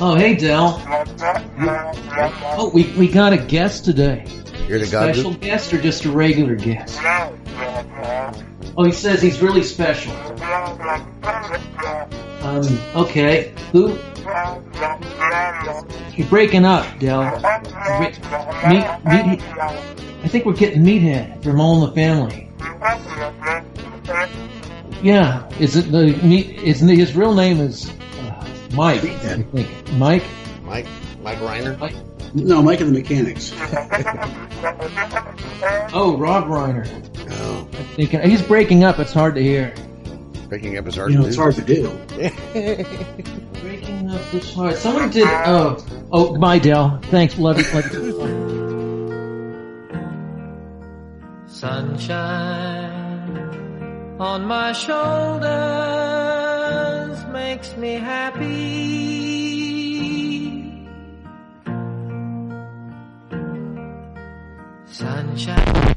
Oh, hey, Del. Oh, we got a guest today. You're the special guest or just a regular guest? Oh, he says he's really special. Okay. Who? You're breaking up, Del. Meat. I think we're getting Meathead from All in the Family. Yeah. Is it the meat? His real name is Mike. I think Mike. Mike Reiner. Mike? No, Mike of the Mechanics. Oh, Rob Reiner. Oh. I think he's breaking up. It's hard to hear. Breaking up is hard to do. It's hard to do. Breaking up is hard. Someone did. Oh, bye, Del. Thanks. Love you. Sunshine on my shoulders makes me happy. Sunshine.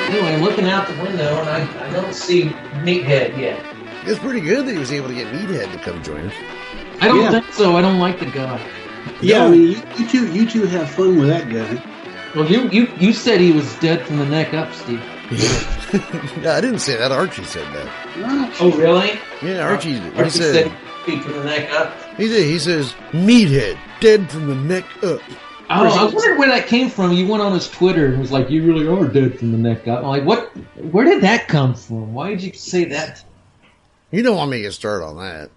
Anyway, looking out the window, and I don't see Meathead yet. It's pretty good that he was able to get Meathead to come join us. I don't think so. I don't like the guy. Yeah, no. I mean, you two have fun with that guy. Well, you said he was dead from the neck up, Steve. No, I didn't say that. Archie said that. Oh, really? Yeah, Archie said dead from the neck up. He says Meathead dead from the neck up. Oh, I was wondering where that came from. You went on his Twitter and was like, "You really are dead from the neck up." I'm like, what? Where did that come from? Why did you say that? You don't want me to get started on that.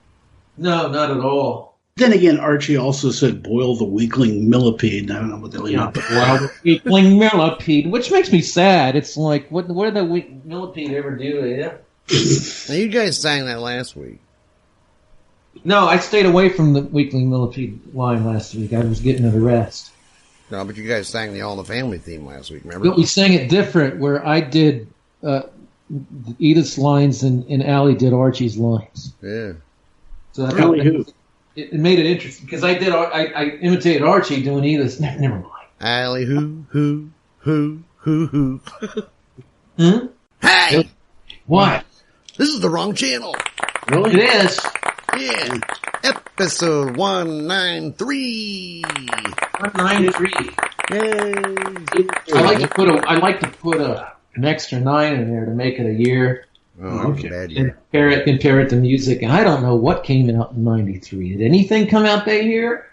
No, not at all. Then again, Archie also said, "Boil the weakling millipede." I don't know what the hell you know. Boil the weakling millipede, which makes me sad. It's like, what did the millipede ever do to you? Now, you guys sang that last week. No, I stayed away from the weakling millipede line last week. I was getting a rest. No, but you guys sang the All in the Family theme last week, remember? But we sang it different, where I did Edith's lines and Allie did Archie's lines. Yeah. So it made it interesting, because I imitated Archie doing Edith's. Never mind. Allie, who. Hmm? Hey! What? This is the wrong channel. Really? It is. Yeah. Episode 193. 193. Yay. I like to put an extra 9 in there to make it a year. Oh, okay. Bad And year. compare it to music. And I don't know what came out in 93. Did anything come out that year?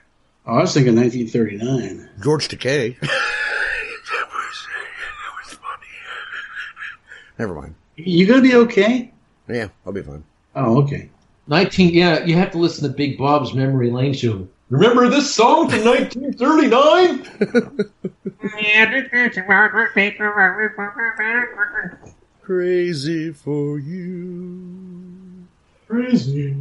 Oh, I was thinking 1939. George Takei. That was funny. Never mind. You gonna be okay? Yeah, I'll be fine. Oh, okay. Yeah, you have to listen to Big Bob's Memory Lane show. Remember this song from 1939? Crazy for you. Crazy.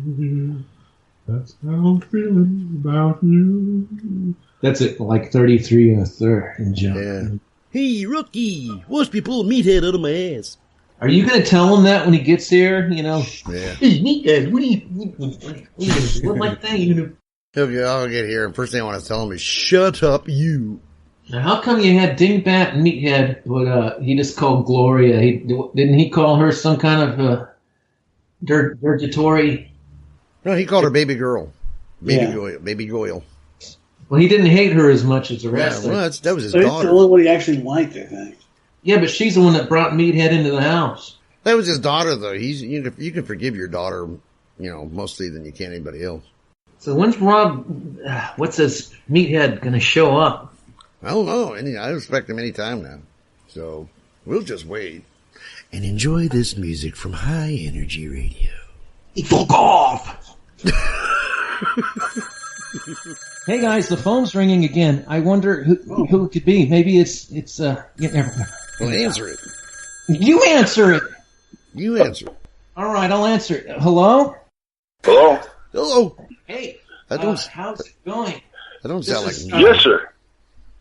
That's how I'm feeling about you. That's it, like 33 and a third in jump. Yeah. Hey, rookie, watch me pull a meathead out of my ass. Are you going to tell him that when he gets here? You know, Yeah. hey, Meathead, what like that? I'll get here, and first thing I want to tell him is, shut up, you. Now, how come you had Dingbat and Meathead, but he just called Gloria? Didn't he call her some kind of derogatory? No, he called her baby girl. Yeah. Baby Goyle. Well, he didn't hate her as much as the rest. Yeah, well, that was his So it's daughter. the only one he actually liked, I think. Yeah, but she's the one that brought Meathead into the house. That was his daughter, though. You can forgive your daughter, mostly than you can anybody else. So when's Rob, what's this Meathead going to show up? I don't know. I expect him any time now. So we'll just wait and enjoy this music from High Energy Radio. Fuck off! Hey guys, the phone's ringing again. I wonder who it could be. Maybe it's never mind. Well, answer it. You answer it. You answer it. All right, I'll answer it. Hello? Hello? Hello. Hey. How's it going? I don't sound like me. Yes, sir.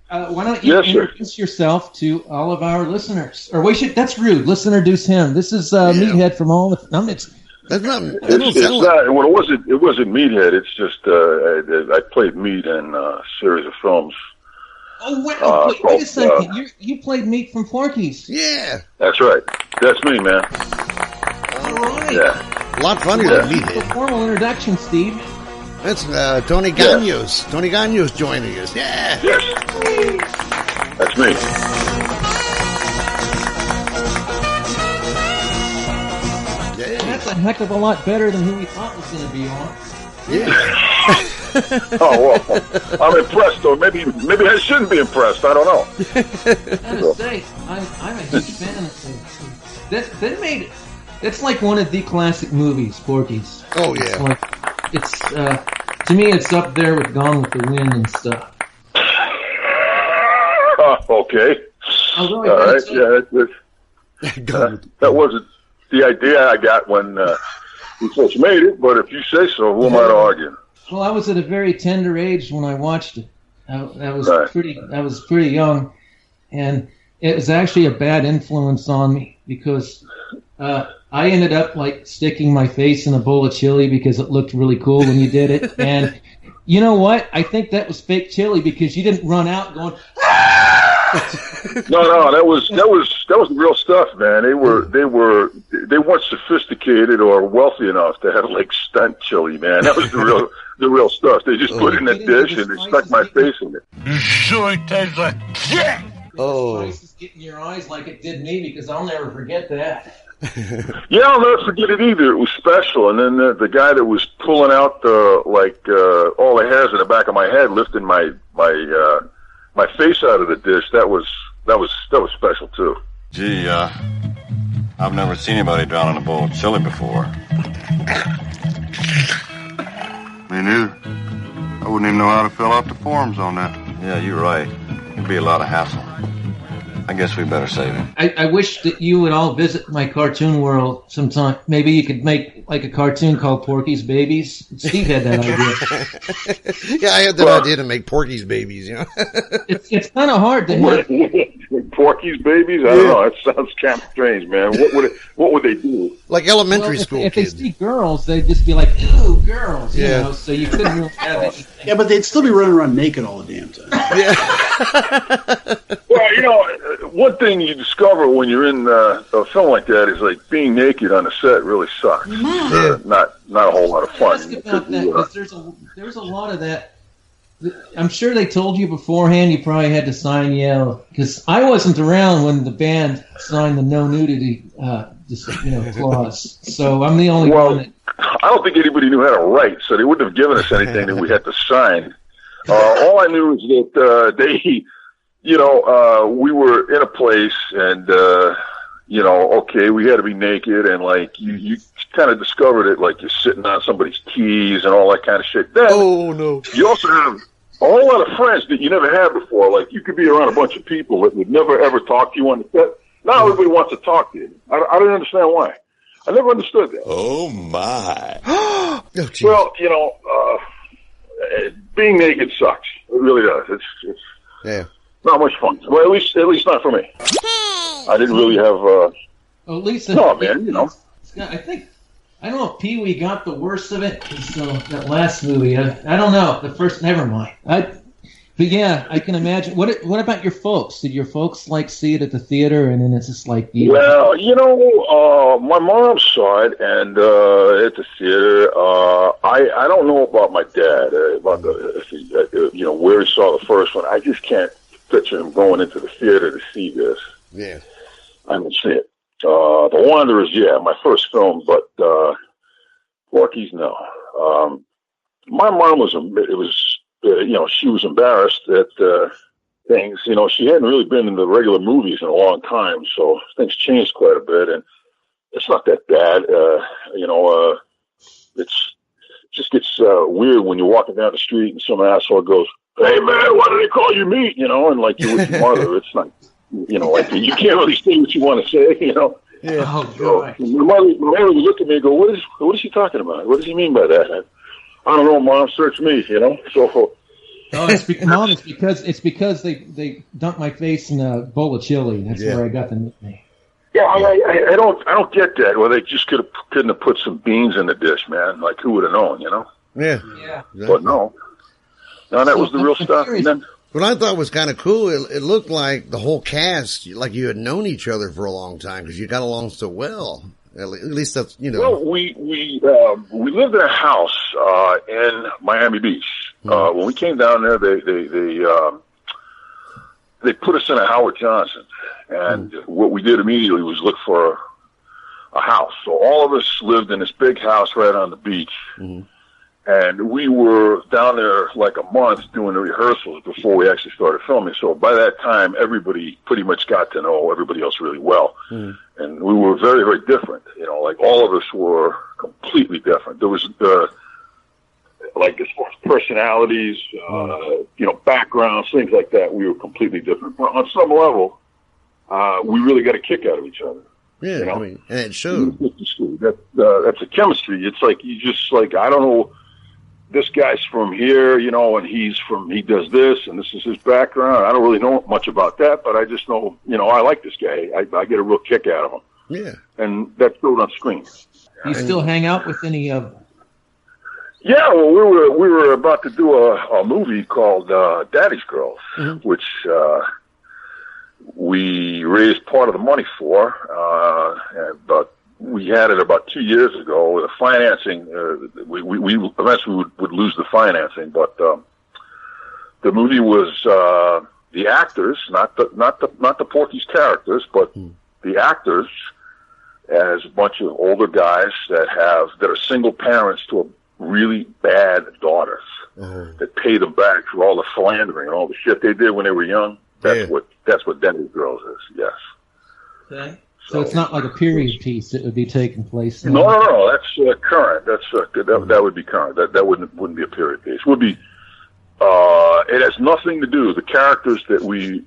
Why don't you introduce yourself to all of our listeners? Or that's rude. Let's introduce him. This is Meathead from all the... That's not. It's not. Well, it wasn't Meathead. It's just I played Meat in a series of films. Oh, wow. Wait a second. You played Meat from Porky's. Yeah. That's right. That's me, man. All right. Yeah. A lot funnier than Meathead. Formal introduction, Steve. That's Tony Ganios. Tony Ganios joining us. Yeah. Yes. That's me. Yeah. That's a heck of a lot better than who we thought was going to be on. Yeah. Oh, well, I'm impressed, though. Maybe I shouldn't be impressed. I don't know. I gotta say, I'm a huge fan of it. That made it. It's like one of the classic movies, Porky's. Oh, yeah. It's to me, it's up there with Gone with the Wind and stuff. Okay. Although all right. Yeah, that wasn't the idea I got when we first made it, but if you say so, who am I to argue? Well, I was at a very tender age when I watched it. I was pretty young, and it was actually a bad influence on me because I ended up like sticking my face in a bowl of chili because it looked really cool when you did it. And you know what? I think that was fake chili because you didn't run out going. No, that was the real stuff, man. They weren't sophisticated or wealthy enough to have like stunt chili, man. That was the real stuff. They just put it in a dish and they stuck my face in it. Sure tastes like shit. Oh, the spices get in your eyes like it did me because I'll never forget that. Yeah, I'll never forget it either. It was special, and then the guy that was pulling out all the hairs in the back of my head, lifting my face out of the dish. That was special too. Gee, I've never seen anybody drown in a bowl of chili before. Me neither. I wouldn't even know how to fill out the forms on that. Yeah, you're right. It'd be a lot of hassle. I guess we better save him. I wish that you would all visit my cartoon world sometime. Maybe you could make like a cartoon called Porky's Babies. Steve had that idea. Yeah, I had that idea to make Porky's Babies, you know. It's kind of hard to make. Porky's Babies? I don't know. That sounds kind of strange, man. What would they do? Like elementary school if kids. If they see girls, they'd just be like, ooh, girls. Yeah. You know, so you couldn't really have anything. Yeah, but they'd still be running around naked all the damn time. Yeah. Well, you know, one thing you discover when you're in a film like that is like being naked on the set really sucks. Yeah. Not a whole lot of fun. Ask about that, because there's a lot of that. I'm sure they told you beforehand. You probably had to sign because I wasn't around when the band signed the no nudity clause. So I'm the only one that. I don't think anybody knew how to write, so they wouldn't have given us anything that we had to sign. All I knew is that they, we were in a place and, okay, we had to be naked and like you kind of discovered it, like you're sitting on somebody's keys and all that kind of shit. Then you also have a whole lot of friends that you never had before. Like you could be around a bunch of people that would never ever talk to you on the set. Now everybody wants to talk to you. I don't understand why. I never understood that. Oh my! Well, being naked sucks. It really does. It's not much fun. Well, at least not for me. I didn't really have. At least no, man. I don't know if Pee Wee got the worst of it. That last movie, I don't know. The first, never mind. But yeah, I can imagine. What about your folks? Did your folks like see it at the theater, and then it's just like? Well, my mom saw it, and at the theater. I don't know about my dad about where he saw the first one. I just can't picture him going into the theater to see this. Yeah, I didn't see it. The Wanderers, yeah, my first film, but Porky's, no. My mom she was embarrassed at things. She hadn't really been in the regular movies in a long time, so things changed quite a bit, and it's not that bad. It just gets weird when you're walking down the street and some asshole goes, "Hey man, why do they call you Meat?" And like you're with your mother, it's not. Like you can't really say what you want to say, Yeah. Oh, God. So my mother would look at me and go, what is he talking about? What does he mean by that? I don't know, Mom, search me, So it's because they dunked my face in a bowl of chili. That's where I got the nickname. Yeah, I don't get that. Well, they just couldn't have put some beans in the dish, man. Like, who would have known, you know? Yeah. Exactly. But no, that was the real stuff. And then, what I thought was kind of cool, it looked like the whole cast, like you had known each other for a long time because you got along so well. At least that's, you know. Well, we lived in a house in Miami Beach. Mm-hmm. When we came down there, they put us in a Howard Johnson, and what we did immediately was look for a house. So all of us lived in this big house right on the beach. Mm-hmm. And we were down there like a month doing the rehearsals before we actually started filming. So by that time, everybody pretty much got to know everybody else really well. Mm. And we were very, very different. You know, like all of us were completely different. There was, like as far as personalities, you know, backgrounds, things like that, we were completely different. But on some level, we really got a kick out of each other. Yeah, you know? I mean, and it showed. That's a chemistry. It's like, you just like, I don't know, this guy's from here, you know, and he does this, and this is his background. I don't really know much about that, but I just know, you know, I like this guy. I get a real kick out of him. Yeah. And that's showed on screen. You still hang out with any of them? Yeah, well, we were about to do a movie called Daddy's Girls, mm-hmm. which we raised part of the money for, but we had it about 2 years ago. The financing, we eventually would lose the financing, but the movie was the actors, not the Porky's characters, but the actors as a bunch of older guys that are single parents to a really bad daughters that pay them back for all the philandering and all the shit they did when they were young. That's what Daddy's Girls is. Yes. Okay. So it's not like a period piece that would be taking place. No. That's current. That would be current. That wouldn't be a period piece. Would be. It has nothing to do. The characters that we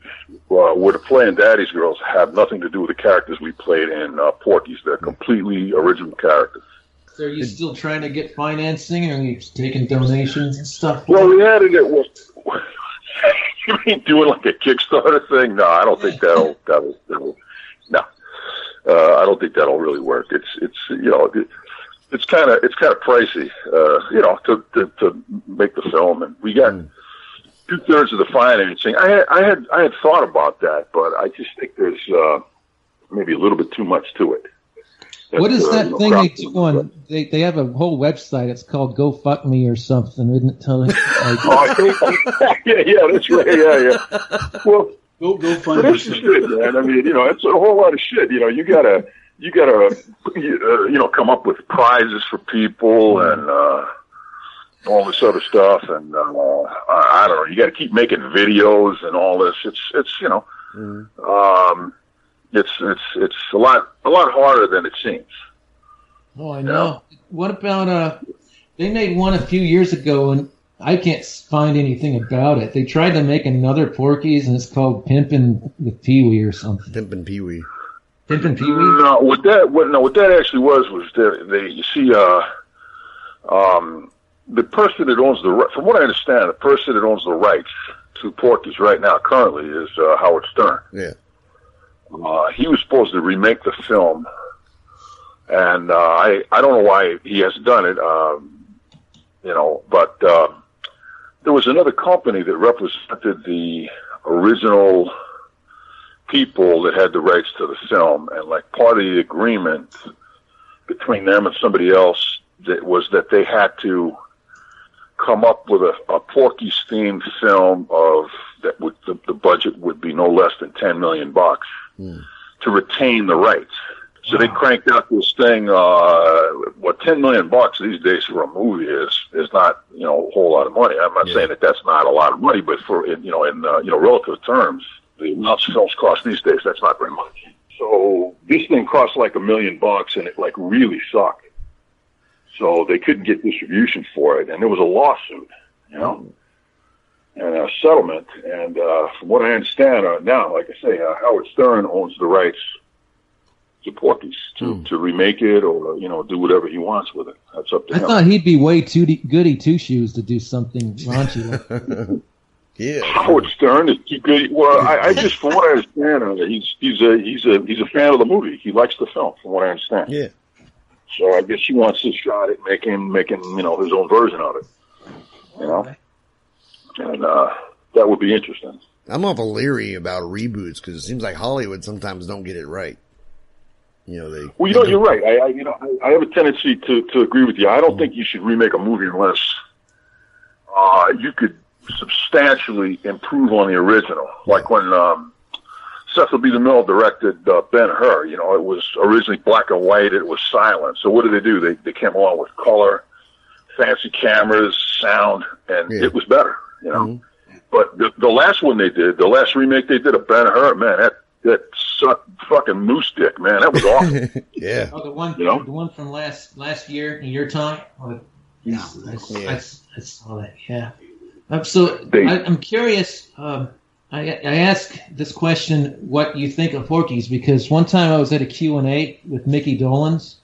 were to play in Daddy's Girls have nothing to do with the characters we played in Porky's. They're completely original characters. So are you still trying to get financing, or are you taking donations and stuff? Well, we had it at what. You mean doing like a Kickstarter thing? No, I don't think that'll no. I don't think that'll really work. It's you know, it's kind of pricey, you know, to make the film, and we got 2/3 of the financing. I had thought about that, but I just think there's maybe a little bit too much to it. What is that thing they do on? They have a whole website. It's called Go Fuck Me or something, isn't it? Yeah, that's right. Yeah. Well, go find this is shit, man. I mean, you know, it's a whole lot of shit. You know, you gotta, you know, come up with prizes for people and all this other stuff, and I don't know. You got to keep making videos and all this. It's you know. It's a lot harder than it seems. Oh, I know. What about they made one a few years ago, and I can't find anything about it. They tried to make another Porky's, and it's called Pimpin' with Pee-wee or something. Pimpin' Pee-wee. Pimpin' Pee-wee? No, what that actually was that you see the person that owns from what I understand, the person that owns the rights to Porky's right now currently is Howard Stern. Yeah. He was supposed to remake the film, and I don't know why he hasn't done it, you know, but there was another company that represented the original people that had the rights to the film, and like part of the agreement between them and somebody else was that they had to come up with a Porky's themed film that the budget would be no less than $10 million to retain the rights. So they cranked out this thing. What $10 million these days for a movie is not, you know, a whole lot of money. I'm not saying that that's not a lot of money, but for in relative terms, the amounts films cost these days, that's not very much. So this thing cost like $1 million, and it like really sucked. So they couldn't get distribution for it, and there was a lawsuit, you know, and a settlement. And from what I understand now, like I say, Howard Stern owns the rights to Porky's to remake it or, you know, do whatever he wants with it. That's up to him. I thought he'd be way too goody two shoes to do something raunchy like that. Yeah. Howard Stern is too good. Well, I just, from what I understand, he's a fan of the movie. He likes the film, from what I understand. Yeah. So I guess he wants his shot at making his own version of it. And that would be interesting. I'm awful leery about reboots because it seems like Hollywood sometimes don't get it right. You're right. I have a tendency to agree with you. I don't think you should remake a movie unless you could substantially improve on the original. Like when Cecil B. DeMille directed Ben-Hur. It was originally black and white. It was silent. So what did they do? They came along with color, fancy cameras, sound, and it was better. Mm-hmm. But the last one they did, the last remake they did of Ben-Hur, man, that sucked fucking moose dick, man. That was awful. Yeah. Oh, the one from last year in your time. I saw that. Yeah. I'm curious. I ask this question: what you think of Porky's? Because one time I was at a Q&A with Mickey Dolenz,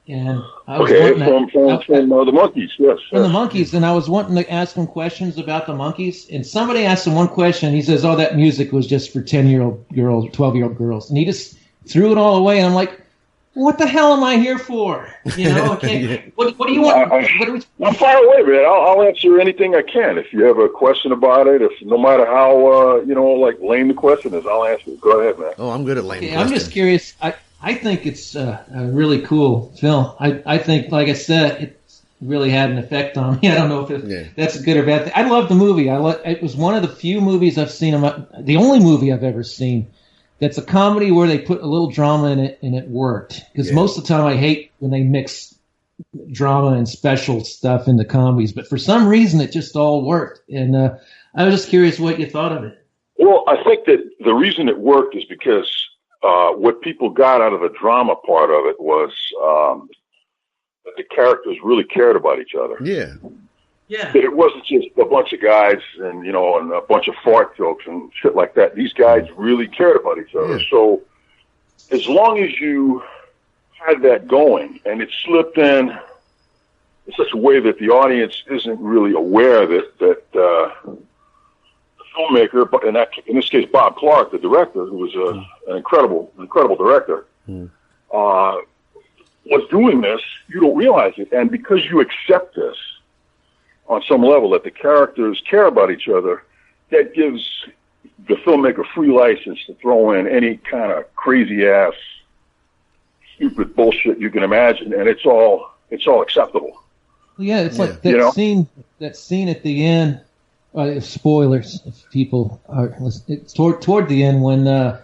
and I was from the Monkees, yes, from the Monkees, and I was wanting to ask him questions about the Monkees, and somebody asked him one question. He says, "Oh, that music was just for 10-year-old girls, 12-year-old girls," and he just threw it all away. And I'm like, what the hell am I here for? Okay. What do you want? I'm far away, man. I'll answer anything I can. If you have a question about it, no matter how, lame the question is, I'll answer it. Go ahead, man. Oh, I'm good at lame questions. I'm just curious. I think it's a really cool film. I think, like I said, it really had an effect on me. I don't know if that's a good or bad thing. I love the movie. It was one of the few movies I've seen, the only movie I've ever seen that's a comedy where they put a little drama in it, and it worked. Because most of the time I hate when they mix drama and special stuff into comedies. But for some reason, it just all worked. And I was just curious what you thought of it. Well, I think that the reason it worked is because what people got out of the drama part of it was that the characters really cared about each other. Yeah. Yeah. That it wasn't just a bunch of guys and a bunch of fart jokes and shit like that. These guys really cared about each other. Yeah. So as long as you had that going and it slipped in such a way that the audience isn't really aware that the filmmaker, but in this case Bob Clark, the director, who was an incredible director, was doing this, you don't realize it. And because you accept this on some level, that the characters care about each other, that gives the filmmaker free license to throw in any kind of crazy ass, stupid bullshit you can imagine, and it's all acceptable. Yeah, it's like that scene at the end. Spoilers, if people are listening. It's toward the end when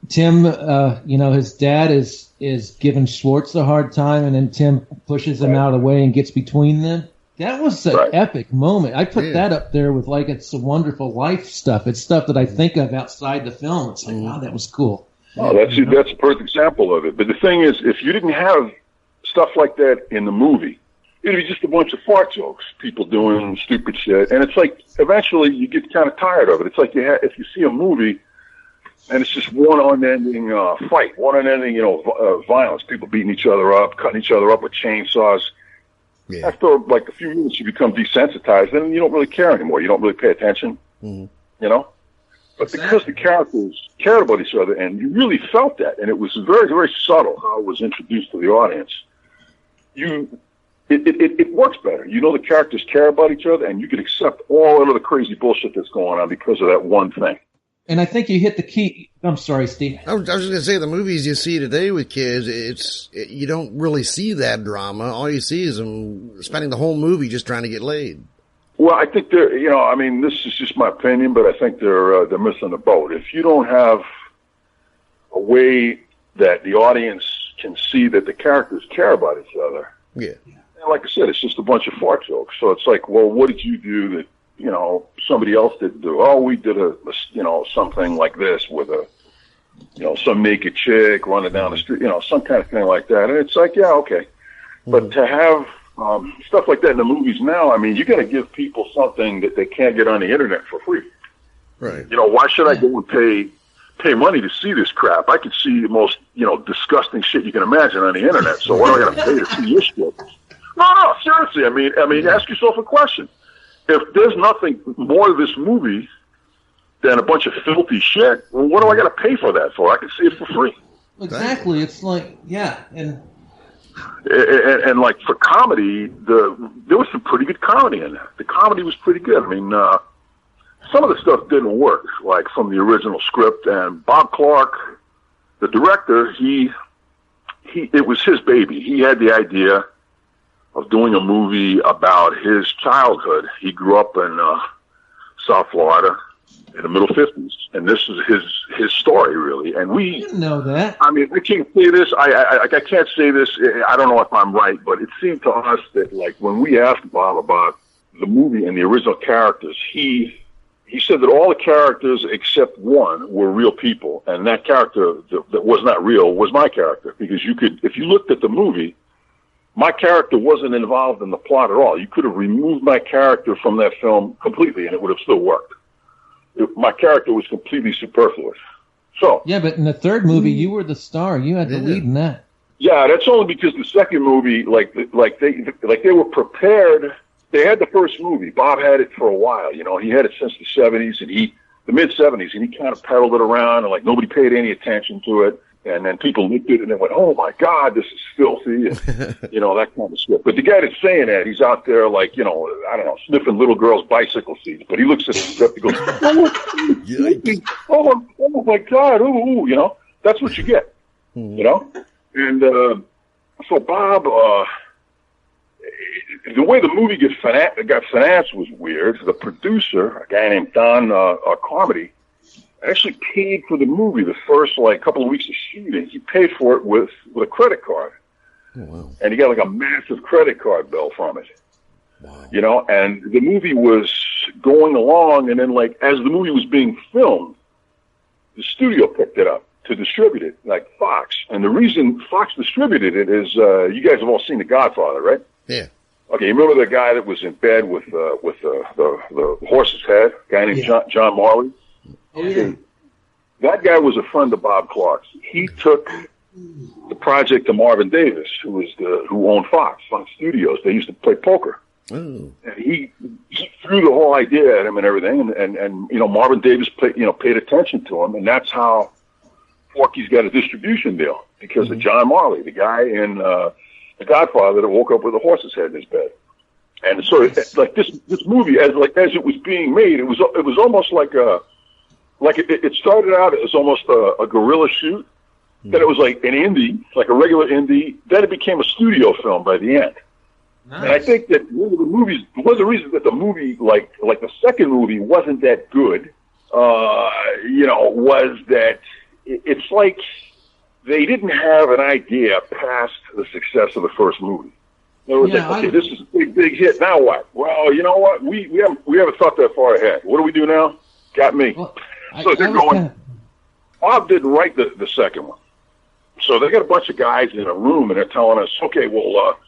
Tim, his dad is giving Schwartz a hard time, and then Tim pushes him out of the way and gets between them. That was an epic moment. I put that up there with It's a Wonderful Life stuff. It's stuff that I think of outside the film. It's like, wow, that was cool. Oh, that's a perfect example of it. But the thing is, if you didn't have stuff like that in the movie, it'd be just a bunch of fart jokes, people doing stupid shit. And it's like, eventually you get kind of tired of it. It's like if you see a movie and it's just one unending fight, one unending, violence, people beating each other up, cutting each other up with chainsaws. Yeah. After like a few minutes, you become desensitized, and you don't really care anymore. You don't really pay attention, But because the characters cared about each other, and you really felt that, and it was very, very subtle how it was introduced to the audience, it works better. The characters care about each other, and you can accept all of the crazy bullshit that's going on because of that one thing. And I think you hit the key. I'm sorry, Steve. I was just going to say, the movies you see today with kids, you don't really see that drama. All you see is them spending the whole movie just trying to get laid. Well, I think this is just my opinion, but I think they're missing the boat. If you don't have a way that the audience can see that the characters care about each other, and like I said, it's just a bunch of fart jokes. So it's like, well, what did you do that somebody else didn't do? Oh, we did something like this with some naked chick running down the street, some kind of thing like that. And it's like, yeah, okay. But to have stuff like that in the movies now, I mean, you got to give people something that they can't get on the internet for free. Right. Why should I go and pay money to see this crap? I can see the most, disgusting shit you can imagine on the internet. So why do I got to pay to see this shit? No, seriously. I mean, ask yourself a question. if there's nothing more to this movie than a bunch of filthy shit, well, what do I got to pay for that for? I can see it for free. Exactly. It's like, yeah, and like for comedy, there was some pretty good comedy in there. The comedy was pretty good. I mean, some of the stuff didn't work, like from the original script. And Bob Clark, the director, it was his baby. He had the idea of doing a movie about his childhood. He grew up in South Florida in the middle 50s, and this is his story, really. And we didn't know that. I mean, I can't say this. I can't say this. I don't know if I'm right, but it seemed to us that, like, when we asked Bob about the movie and the original characters, he said that all the characters except one were real people, and that character that was not real was my character. Because if you looked at the movie, my character wasn't involved in the plot at all. You could have removed my character from that film completely, and it would have still worked. My character was completely superfluous. So yeah, but in the third movie, you were the star. You had the lead in that. Yeah, that's only because the second movie, like they were prepared. They had the first movie. Bob had it for a while. You know, he had it since the '70s and the mid '70s, and he kind of peddled it around, and like nobody paid any attention to it. And then people looked at it and they went, "Oh my God, this is filthy," and you know, that kind of stuff. But the guy that's saying that, he's out there like, you know, I don't know, sniffing little girls' bicycle seats. But he looks at the script and goes, "Oh my God, ooh," you know, that's what you get, you know. And so Bob, the way the movie got financed was weird. The producer, a guy named Don Carmody, actually paid for the movie the first couple of weeks of shooting. He paid for it with a credit card. Oh, wow. And he got like a massive credit card bill from it. Wow. You know, and the movie was going along, and then like as the movie was being filmed, the studio picked it up to distribute it, like Fox. And the reason Fox distributed it is you guys have all seen The Godfather, right? Yeah. Okay, you remember the guy that was in bed with the horse's head, a guy named John Marley? Oh, yeah. That guy was a friend of Bob Clark's. He took the project to Marvin Davis, who owned Fox Studios. They used to play poker. Ooh. And he threw the whole idea at him and everything, and you know, Marvin Davis paid attention to him, and that's how Porky's got a distribution deal, because of John Marley, the guy in The Godfather that woke up with a horse's head in his bed. And so like this movie, as it was being made, it was almost like it started out as almost a guerrilla shoot. Then it was like an indie, like a regular indie. Then it became a studio film by the end. Nice. And I think that one of the reasons that the movie, like the second movie, wasn't that good, was that it's like they didn't have an idea past the success of the first movie. In other words, okay, this is a big hit. Now what? Well, you know what? We haven't thought that far ahead. What do we do now? Got me. Well, so they're going. Bob didn't write the second one, so they got a bunch of guys in a room and they're telling us, okay, well,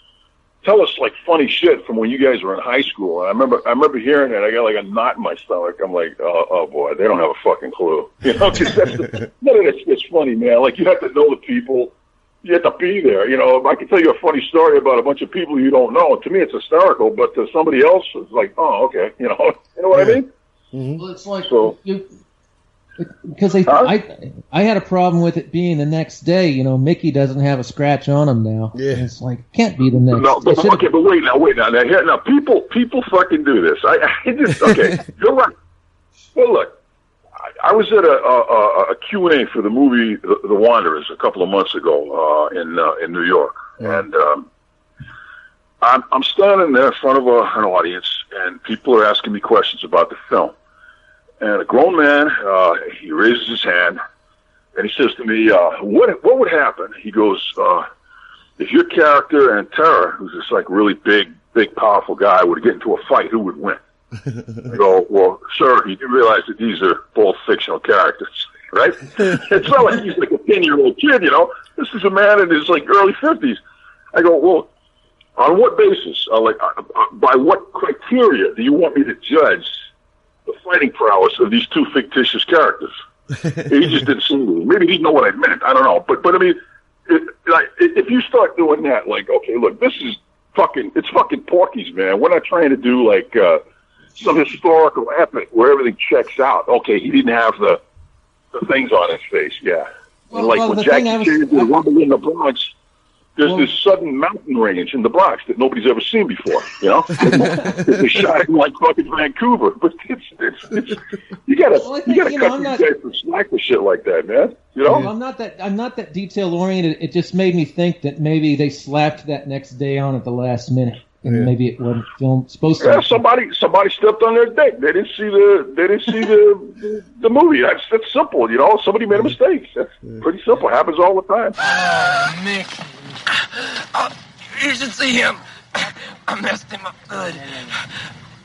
tell us like funny shit from when you guys were in high school. And I remember hearing it. I got like a knot in my stomach. I'm like, oh boy, they don't have a fucking clue. You know, because none of it's funny, man. Like, you have to know the people. You have to be there. You know, I can tell you a funny story about a bunch of people you don't know. To me, it's hysterical, but to somebody else, it's like, oh, okay. You know what I mean? Mm-hmm. Well, it's like because I had a problem with it being the next day. You know, Mickey doesn't have a scratch on him now. Yeah, and it's like, can't be the next. No, but wait now. People fucking do this. You're right. Well, look, I was at a Q&A for the movie The Wanderers a couple of months ago in New York, and I'm standing there in front of an audience, and people are asking me questions about the film. And a grown man, he raises his hand, and he says to me, what would happen? He goes, if your character and Terror, who's this like really big, powerful guy, would get into a fight, who would win? I go, well, sir, you do realize that these are both fictional characters, right? It's not like he's like a 10-year-old kid, you know. This is a man in his like early 50s. I go, well, on what basis? By what criteria do you want me to judge the fighting prowess of these two fictitious characters? He just didn't seem to. Maybe he didn't know what I meant. I don't know. But I mean, if you start doing that, like, okay, look, it's fucking Porky's, man. We're not trying to do like some historical epic where everything checks out. Okay, he didn't have the things on his face, yeah. Well, like when Jackie Chan did Rumble in the Bronx, there's this sudden mountain range in the Bronx that nobody's ever seen before, you know? They shot it in like fucking Vancouver. But it's you gotta cut these guys some slack for shit like that, man. You know? Well, I'm not that detail oriented. It just made me think that maybe they slapped that next day on at the last minute. And maybe it wasn't supposed to. Yeah, somebody stepped on their dick. They didn't see the movie. That's simple, you know. Somebody made a mistake. That's pretty simple. Happens all the time. Nick. You should see him. I messed him up good.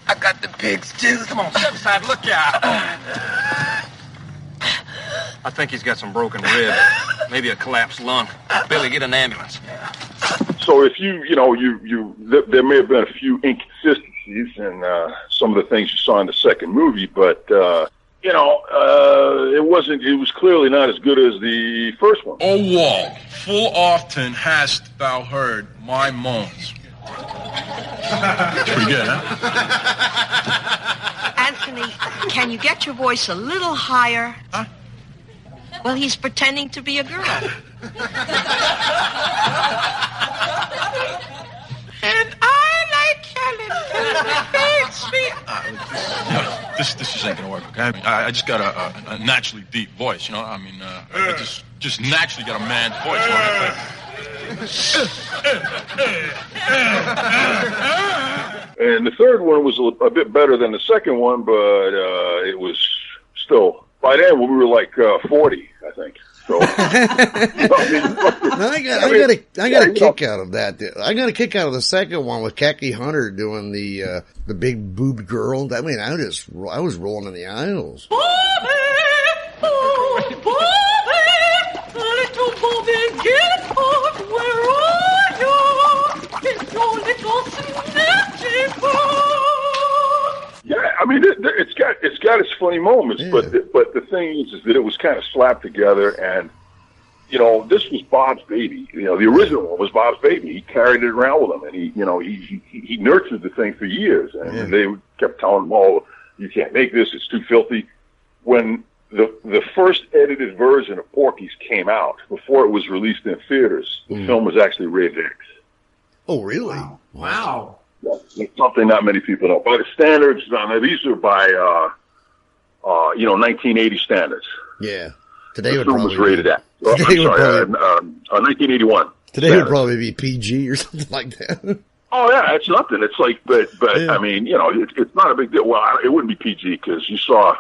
I got the pig's tooth. Come on, step aside. Look out. I think he's got some broken rib, maybe a collapsed lung. Billy, get an ambulance. So if there may have been a few inconsistencies in some of the things you saw in the second movie, but it was clearly not as good as the first one. O wall, full often hast thou heard my moans. Pretty good, huh? Anthony, can you get your voice a little higher? Huh? Well, he's pretending to be a girl. And I like Helen. It makes me... This just ain't gonna work, okay? I just got a naturally deep voice, you know? I mean, I just naturally got a man's voice. And the third one was a bit better than the second one, but it was still, by then we were like 40, I think. So I got a kick out of that. I got a kick out of the second one with Khaki Hunter doing the big boobed girl. I mean, I was rolling in the aisles. Bobby, little Bobby, get up, where are you? It's your little snatchy boy. Yeah, I mean, it's got its funny moments, but the thing is that it was kind of slapped together, and you know, this was Bob's baby. You know, the original one was Bob's baby. He carried it around with him, and he nurtured the thing for years, and they kept telling him, "Oh, you can't make this; it's too filthy." When the first edited version of Porky's came out, before it was released in theaters, the film was actually rated X. Oh, really? Wow. It's something not many people know. By the standards, these are by 1980 standards. Yeah. Today the would film probably was rated X. 1981. Today standards. would probably be PG or something like that. Oh yeah, it's nothing. It's like, but I mean, you know, it's not a big deal. Well, it wouldn't be PG because you saw,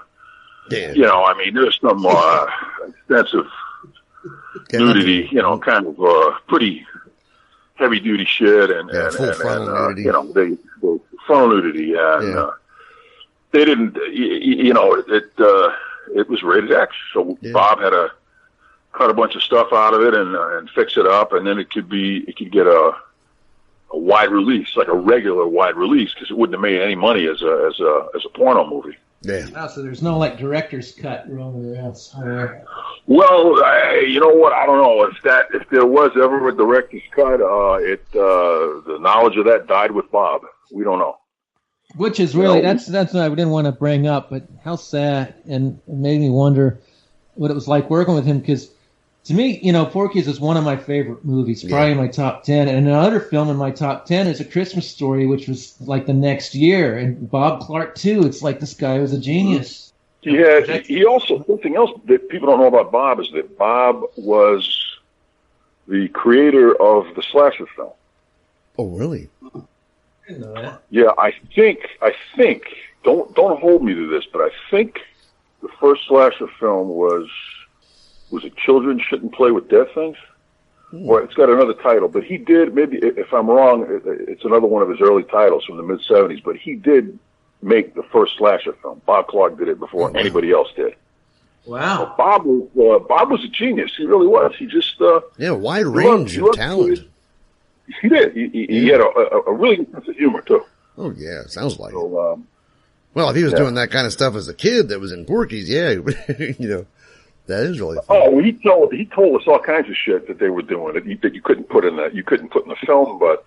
you know, I mean, there's some extensive nudity, you know, kind of pretty heavy duty shit, and nudity. You know, they frontal nudity, and they didn't, you know, it was rated X, so Bob had to cut a bunch of stuff out of it and fix it up, and then it could get a wide release, like a regular wide release, because it wouldn't have made any money as a porno movie. Yeah. Oh, so there's no like director's cut rolling around somewhere. Well, you know what? I don't know if there was ever a director's cut. The knowledge of that died with Bob. We don't know. Which is really that's what I didn't want to bring up, but how sad, and it made me wonder what it was like working with him, because to me, you know, Porky's is one of my favorite movies, probably in my top 10. And another film in my top 10 is A Christmas Story, which was like the next year. And Bob Clark, too. It's like this guy was a genius. He also, something else that people don't know about Bob is that Bob was the creator of the slasher film. Oh, really? I didn't know that. Yeah, I think, don't hold me to this, but I think the first slasher film was it Children Shouldn't Play with Dead Things? Or it's got another title, but he did, maybe, if I'm wrong, it's another one of his early titles from the mid-'70s, but he did make the first slasher film. Bob Clark did it before anybody else did. Wow. So Bob was a genius. He really was. He just... wide range of talent. He did. He had a really good sense of humor, too. Oh, yeah, sounds like it. Well, if he was doing that kind of stuff as a kid that was in Porky's, you know. That is really fun. Oh, he told us all kinds of shit that they were doing that you couldn't put in the film. But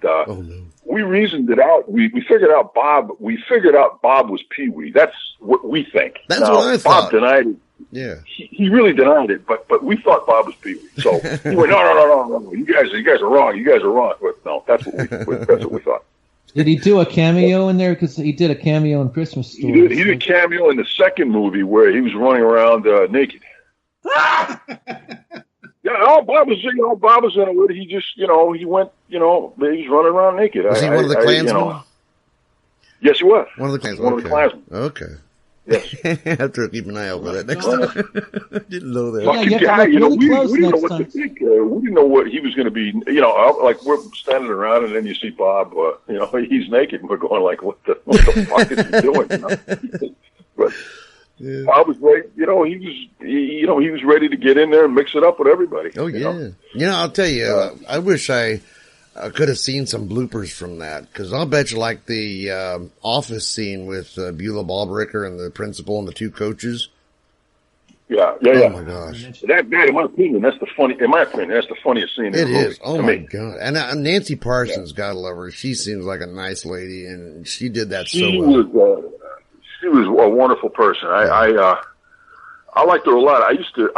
we reasoned it out. We figured out Bob. We figured out Bob was Pee-wee. That's what we think. That's what I thought. Bob denied it. Yeah, he really denied it. But we thought Bob was Pee-wee. So he went, no. You guys are wrong. You guys are wrong. But no, that's what we thought. Did he do a cameo in there? Because he did a cameo in Christmas Story. He did a cameo in the second movie where he was running around naked. Yeah, Bob was in it. He just, he went, he's running around naked. Was he one of the Klansmen? Yes, he was. One of the Klansmen. One of the Klansmen. Okay. Yes. I have to keep an eye out for that next time. I didn't know that. Fucking guy, we didn't know what to think. We didn't know what he was going to be. Like we're standing around, and then you see Bob. He's naked, and we're going like, "What the fuck is he doing?" But Bob was right. He was ready to get in there and mix it up with everybody. Oh yeah. I'll tell you. I wish I could have seen some bloopers from that, because I'll bet you like the office scene with Beulah Ballbreaker and the principal and the two coaches. Yeah. Oh my gosh. In my opinion, that's the funniest scene in the movie. It is. Oh my god. And Nancy Parsons, God love her. She seems like a nice lady, and she did that so well. She was a wonderful person. I liked her a lot. I used to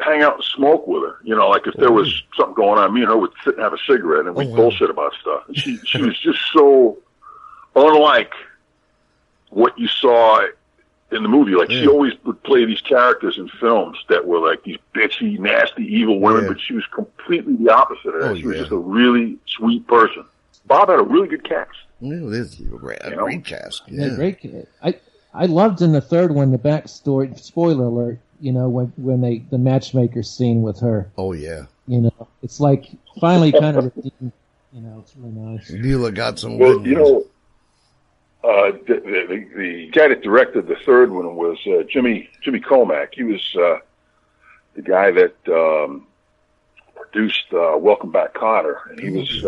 hang out and smoke with her. Like if there was something going on, me and her would sit and have a cigarette and we'd bullshit about stuff. And she was just so unlike what you saw in the movie. Like she always would play these characters in films that were like these bitchy, nasty, evil women, but she was completely the opposite of that. She was just a really sweet person. Bob had a really good cast. This is a great cast. Yeah, great cast. I loved in the third one the backstory. Spoiler alert! When the matchmaker scene with her. Oh yeah. It's like finally kind of redeemed. It's really nice. Beulah got some. Well, the guy that directed the third one was Jimmy Comack. He was the guy that produced Welcome Back, Kotter, and he was.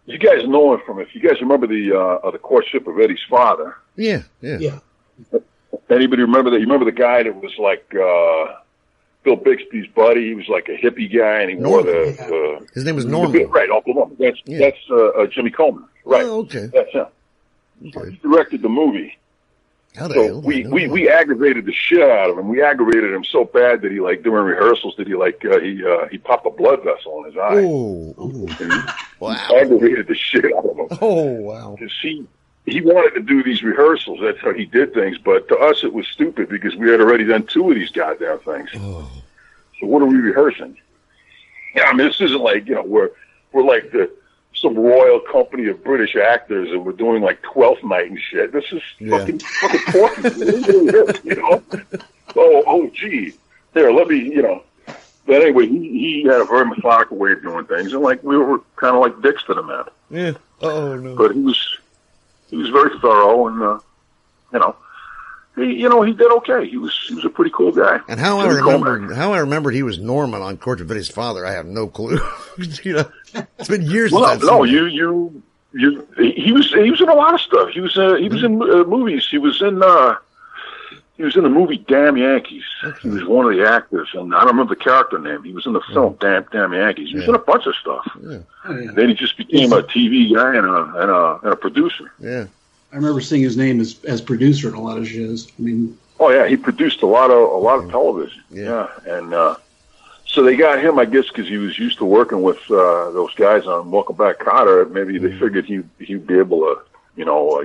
You guys know him if you guys remember the courtship of Eddie's father. Yeah. Anybody remember that? You remember the guy that was like Bill Bixby's buddy? He was like a hippie guy, and he wore his name was Norman. Right, Uncle Norman. That's Jimmy Coleman. Right. Oh, okay. That's him. Okay. He directed the movie. So we aggravated the shit out of him. We aggravated him so bad that he during rehearsals he popped a blood vessel in his eye. Oh, wow! Aggravated the shit out of him. Oh, wow! Because he wanted to do these rehearsals. That's how he did things. But to us, it was stupid because we had already done 2 of these goddamn things. Oh. So what are we rehearsing? This isn't like we're like some royal company of British actors and we're doing like 12th Night and shit. This is fucking Porky. Oh, gee. Here, let me, But anyway, he had a very methodical way of doing things, and we were kind of like dicks to the man. Yeah. Oh no. But he was very thorough, and he did okay. He was a pretty cool guy. And how I remembered he was Norman on Court of Eddie's father, I have no clue. It's been years. Well, he was in a lot of stuff. He was in movies. He was in the movie Damn Yankees. Okay. He was one of the actors, and I don't remember the character name. He was in the film Damn Yankees. He was in a bunch of stuff. Yeah. And then he just became a TV guy and a producer. Yeah. I remember seeing his name as producer in a lot of shows. Oh yeah, he produced a lot of television. Yeah, and so they got him, I guess, because he was used to working with those guys on Welcome Back, Kotter. Maybe they figured he'd be able to,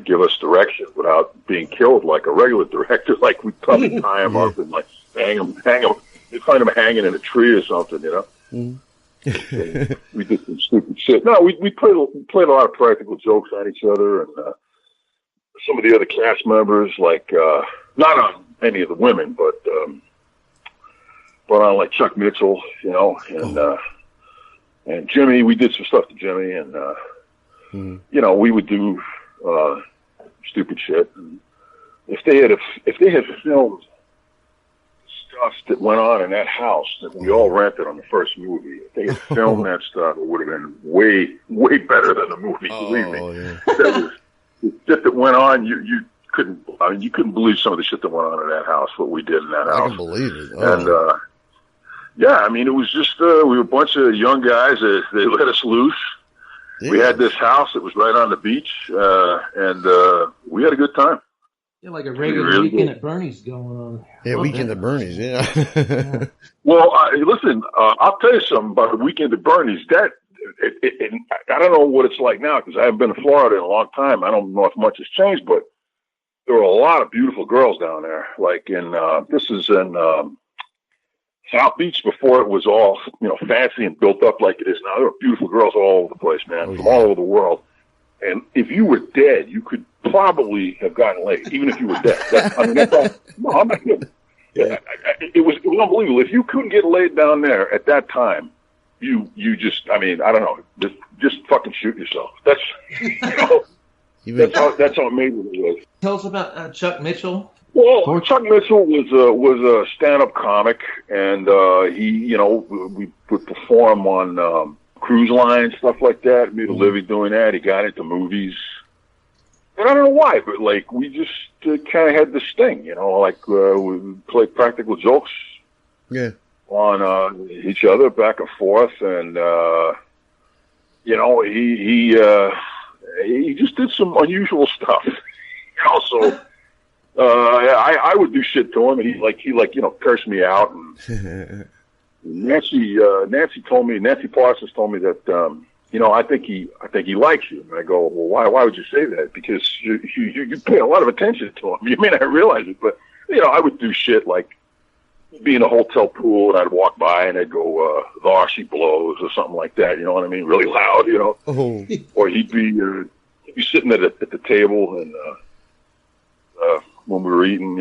give us direction without being killed like a regular director. Like we'd probably tie him up and hang him. They'd find him hanging in a tree or something, We did some stupid shit. No, we played a lot of practical jokes on each other and some of the other cast members, not on any of the women, but on like Chuck Mitchell, and Jimmy. We did some stuff to Jimmy, and we would do stupid shit. And if they had filmed stuff that went on in that house that we all rented on the first movie, if they had filmed that stuff, it would have been way, way better than the movie. Believe me. Yeah. The shit that went on, you couldn't believe some of the shit that went on in that house. What we did in that house. I can believe it. And Yeah, I mean, it was just, we were a bunch of young guys. They let us loose. Yeah. We had this house that was right on the beach, and we had a good time. Yeah, like a regular weekend at Bernie's going on. Yeah, weekend at Bernie's, yeah. Well, listen, I'll tell you something about a weekend at Bernie's. I don't know what it's like now because I haven't been to Florida in a long time. I don't know if much has changed, but there were a lot of beautiful girls down there. Like this is in South Beach before it was all, fancy and built up like it is now. There were beautiful girls all over the place, man, from all over the world. And if you were dead, you could probably have gotten laid, even if you were dead. No, I'm not kidding. Yeah, it was unbelievable. If you couldn't get laid down there at that time, you just, I don't know, just fucking shoot yourself. That's, that's how amazing it was. Tell us about Chuck Mitchell. Well, Chuck Mitchell was a stand-up comic, and he, we would perform on cruise lines, stuff like that. Made a living doing that. He got into movies, and I don't know why, but like we just kind of had this thing, we played practical jokes, on each other back and forth, and he just did some unusual stuff. So I would do shit to him, and he cursed me out. And Nancy Parsons told me that I think he likes you. And I go, well, why would you say that? Because you pay a lot of attention to him. You may not realize it, but I would do shit like be in a hotel pool, and I'd walk by and I'd go, "There she blows," or something like that. You know what I mean? Really loud, Oh. Or he'd be sitting at the table, and when we were eating,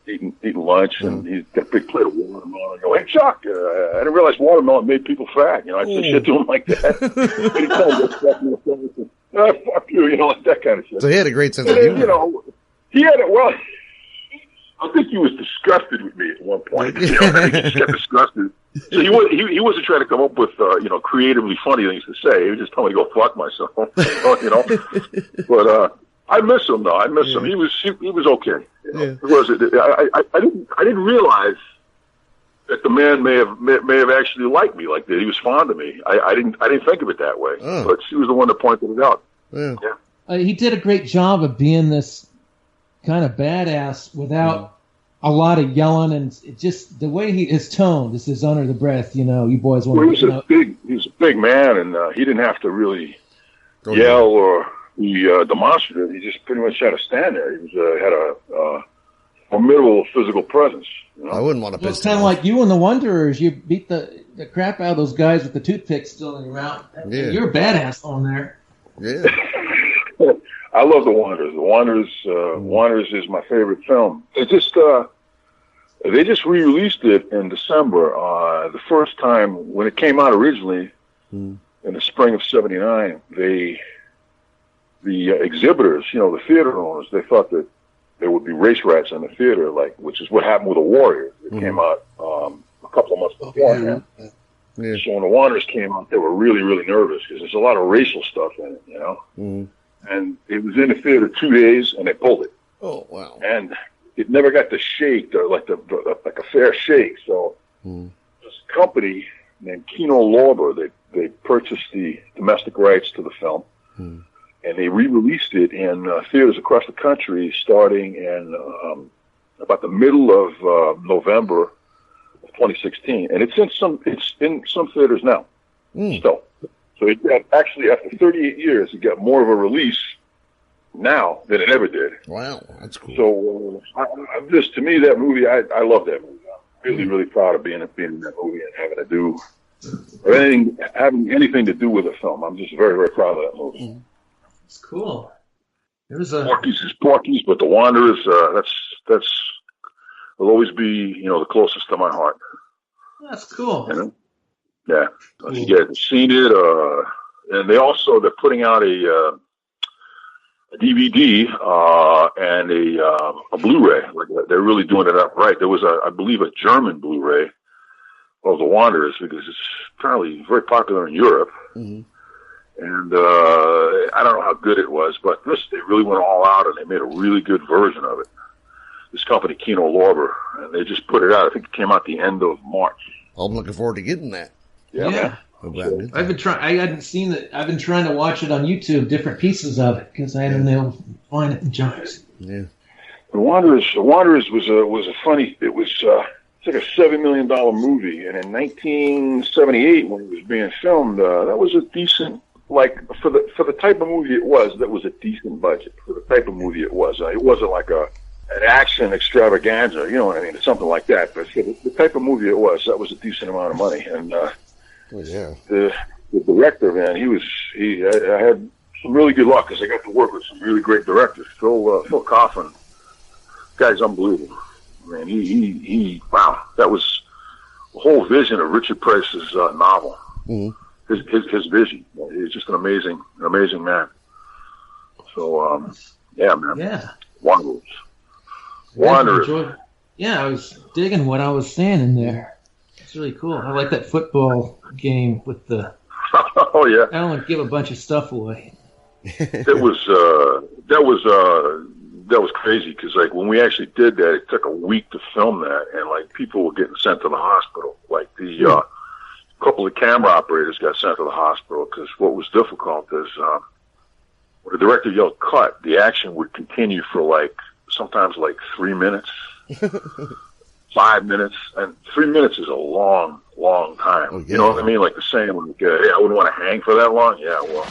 eating lunch, and he's got a big plate of watermelon. I go, "Hey, Chuck, I didn't realize watermelon made people fat." I'd say shit to him like that. He'd tell him, fuck you, like that kind of shit. So he had a great sense of humor. He had it well. I think he was disgusted with me at one point. I think he just got disgusted. So he wasn't trying to come up with creatively funny things to say. He was just telling me to go fuck myself. But I miss him though. I miss him. He was okay. I didn't realize that the man may have actually liked me, like that he was fond of me. I didn't think of it that way. Oh. But she was the one that pointed it out. Yeah. He did a great job of being this kind of badass without a lot of yelling, and just the way his tone, this is under the breath, you boys want to. He was a big man, and he didn't have to really yell or be demonstrative. He just pretty much had to stand there. He had a formidable physical presence. I wouldn't want to piss him off. It's kind of like you and the Wanderers. You beat the crap out of those guys with the toothpick still in your mouth. Yeah. You're a badass on there. Yeah. I love the Wanderers. The Wanderers is my favorite film. They just re-released it in December. The first time when it came out originally in the spring of '79, the exhibitors, the theater owners, they thought that there would be race rats in the theater, which is what happened with the Warriors. It came out a couple of months beforehand. Yeah. So when the Wanderers came out, they were really, really nervous because there's a lot of racial stuff in it, And it was in the theater 2 days, and they pulled it. Oh, wow. And it never got the shake, like a fair shake. So this company named Kino Lorber, they purchased the domestic rights to the film, and they re-released it in theaters across the country starting in about the middle of November of 2016. And it's in some theaters now still. So it got, actually, after 38 years, it got more of a release now than it ever did. Wow, that's cool. So, to me, that movie, I love that movie. I'm really, really proud of being in that movie and having anything to do with the film. I'm just very, very proud of that movie. It's cool. Porky's is Porky's, but the Wanderers, that's will always be, the closest to my heart. That's cool. Yeah, if you guys have seen it, and they're putting out a DVD and a Blu-ray. They're really doing it up right. There was I believe, a German Blu-ray of the Wanderers because it's apparently very popular in Europe. And I don't know how good it was, but they really went all out and they made a really good version of it. This company, Kino Lorber, and they just put it out. I think it came out the end of March. I'm looking forward to getting that. Yeah. I've been trying. I hadn't seen it. I've been trying to watch it on YouTube, different pieces of it, because I hadn't been able to find it in chunks. Yeah. The Wanderers was a funny. It was it's like a $7 million movie, and in 1978, when it was being filmed, that was a decent. Like for the type of movie it was, that was a decent budget for the type of movie it was. It wasn't like an action extravaganza, you know what I mean? It's something like that. But for the type of movie it was, that was a decent amount of money. And the director, man, I had some really good luck because I got to work with some really great directors. Phil Coffin, guy's unbelievable. Man, wow, that was the whole vision of Richard Price's novel. Mm-hmm. His vision. He's just an amazing man. So, yeah, man. Yeah. Wanderers. Yeah, I was digging what I was saying in there. It's really cool. I like that football game with the. Oh yeah. I don't want to give a bunch of stuff away. That was crazy because like when we actually did that, it took a week to film that, and like people were getting sent to the hospital. Like the couple of camera operators got sent to the hospital because what was difficult is when the director yelled cut, the action would continue for sometimes 3 minutes, 5 minutes, and 3 minutes is a long time. Oh, yeah. You know what I mean? Like the saying, hey, I wouldn't want to hang for that long. Yeah, well.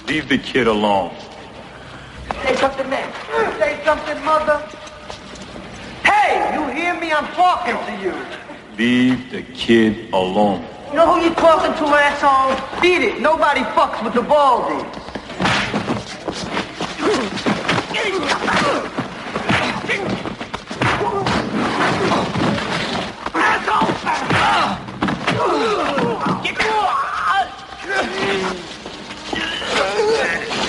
Leave the kid alone. Say something, man. Say something, mother. Hey, you hear me? I'm talking to you. Leave the kid alone. You know who you talking to, asshole? Beat it. Nobody fucks with the baldies.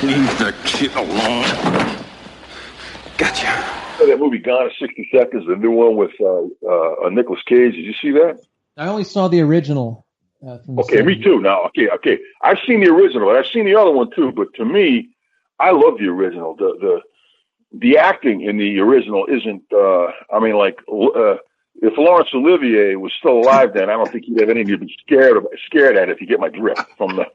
Leave the kid alone. Gotcha. That movie Gone in 60 Seconds, the new one with Nicolas Cage. Did you see that? I only saw the original. Okay, me too. Now, okay. I've seen the original, and I've seen the other one too. But to me, I love the original. The acting in the original isn't. If Laurence Olivier was still alive then, I don't think he'd have anything to be scared at. If you get my drift from the.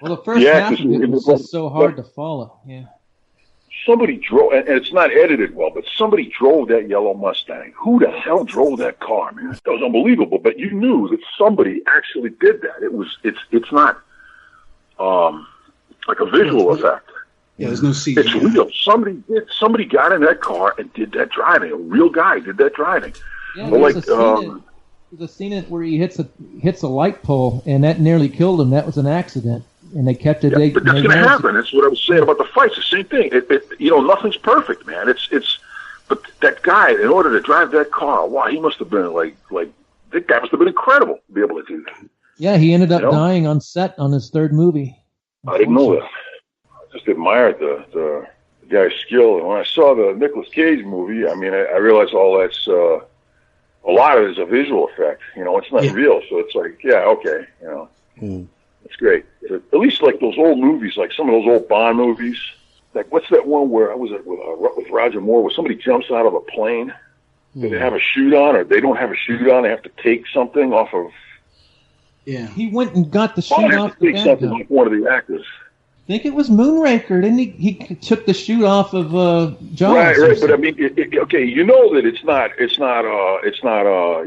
Well, the first half of it was just so hard to follow. Yeah. Somebody drove, and it's not edited well, but somebody drove that yellow Mustang. Who the hell drove that car, man? That was unbelievable. But you knew that somebody actually did that. It's not like a visual effect. Yeah, there's no CGI. It's real. Somebody got in that car and did that driving. A real guy did that driving. Yeah, there's a scene where he hits a light pole, and that nearly killed him. That was an accident. And they kept it. Yeah, but that's going to happen. That's what I was saying about the fights. The same thing. Nothing's perfect, man. But that guy, in order to drive that car, wow, he must have been that guy must have been incredible to be able to do that. Yeah, he ended up dying on set on his third movie. I didn't know that. I just admired the guy's skill. And when I saw the Nicolas Cage movie, I mean, I realized all that's a lot of it is a visual effect. It's not real. So it's like, yeah, okay, It's great. At least like those old movies, like some of those old Bond movies. Like what's that one where I was with Roger Moore, where somebody jumps out of a plane? Do they have a chute on, or they don't have a chute on? They have to take something off of. Yeah, he went and got the chute off the bad something like one of the actors. I think it was Moonraker, didn't he? He took the chute off of Jaws. Right. But I mean, okay, you know that it's not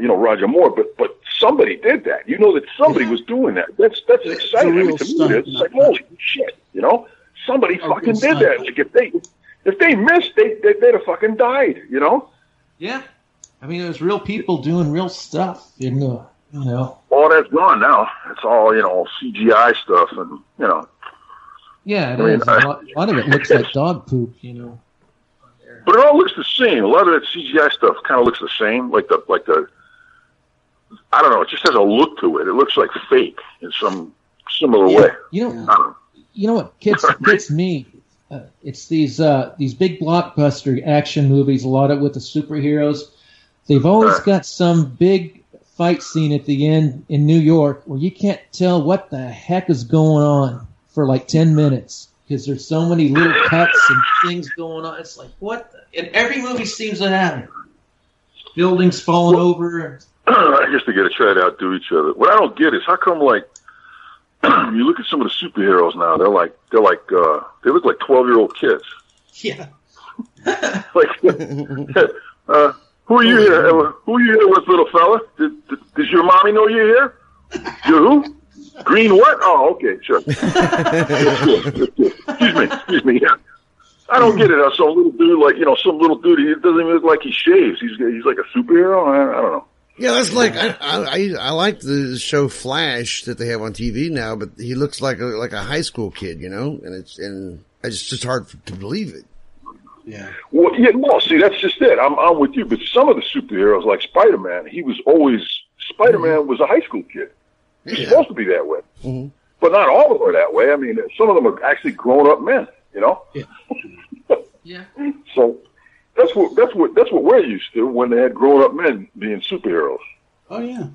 Roger Moore, but somebody did that. You know that somebody was doing that. That's exciting. I mean, to me, it's like holy shit. Somebody fucking did that. Like if they missed, they'd have fucking died. Yeah, I mean, it was real people doing real stuff. All that's gone now. It's all CGI stuff, and Yeah, it is. A lot of it looks like dog poop. But it all looks the same. A lot of that CGI stuff kind of looks the same. Like the I don't know. It just has a look to it. It looks like fake in some similar way. You know what gets me? It's these big blockbuster action movies. A lot of with the superheroes. They've always got some big fight scene at the end in New York where you can't tell what the heck is going on for like 10 minutes because there's so many little cuts and things going on. It's like what? And every movie seems to have it. buildings falling over. I guess they got to try to outdo each other. What I don't get is how come, like, you look at some of the superheroes now, they look like 12-year-old kids. Yeah. Like, who are you here? Who are you here with, little fella? Does your mommy know you're here? You who? Green what? Oh, okay, sure. Excuse me. Yeah. I don't get it. How some little dude, like, some little dude, he doesn't even look like he shaves. He's like a superhero. I don't know. Yeah, that's like I like the show Flash that they have on TV now, but he looks like a high school kid, and it's just hard to believe it. Yeah. Well, yeah, no. See, that's just it. I'm with you. But some of the superheroes, like Spider-Man, Spider-Man was a high school kid. He's supposed to be that way, but not all of them are that way. I mean, some of them are actually grown-up men. Yeah. So that's what we're used to when they had grown-up men being superheroes. Oh yeah.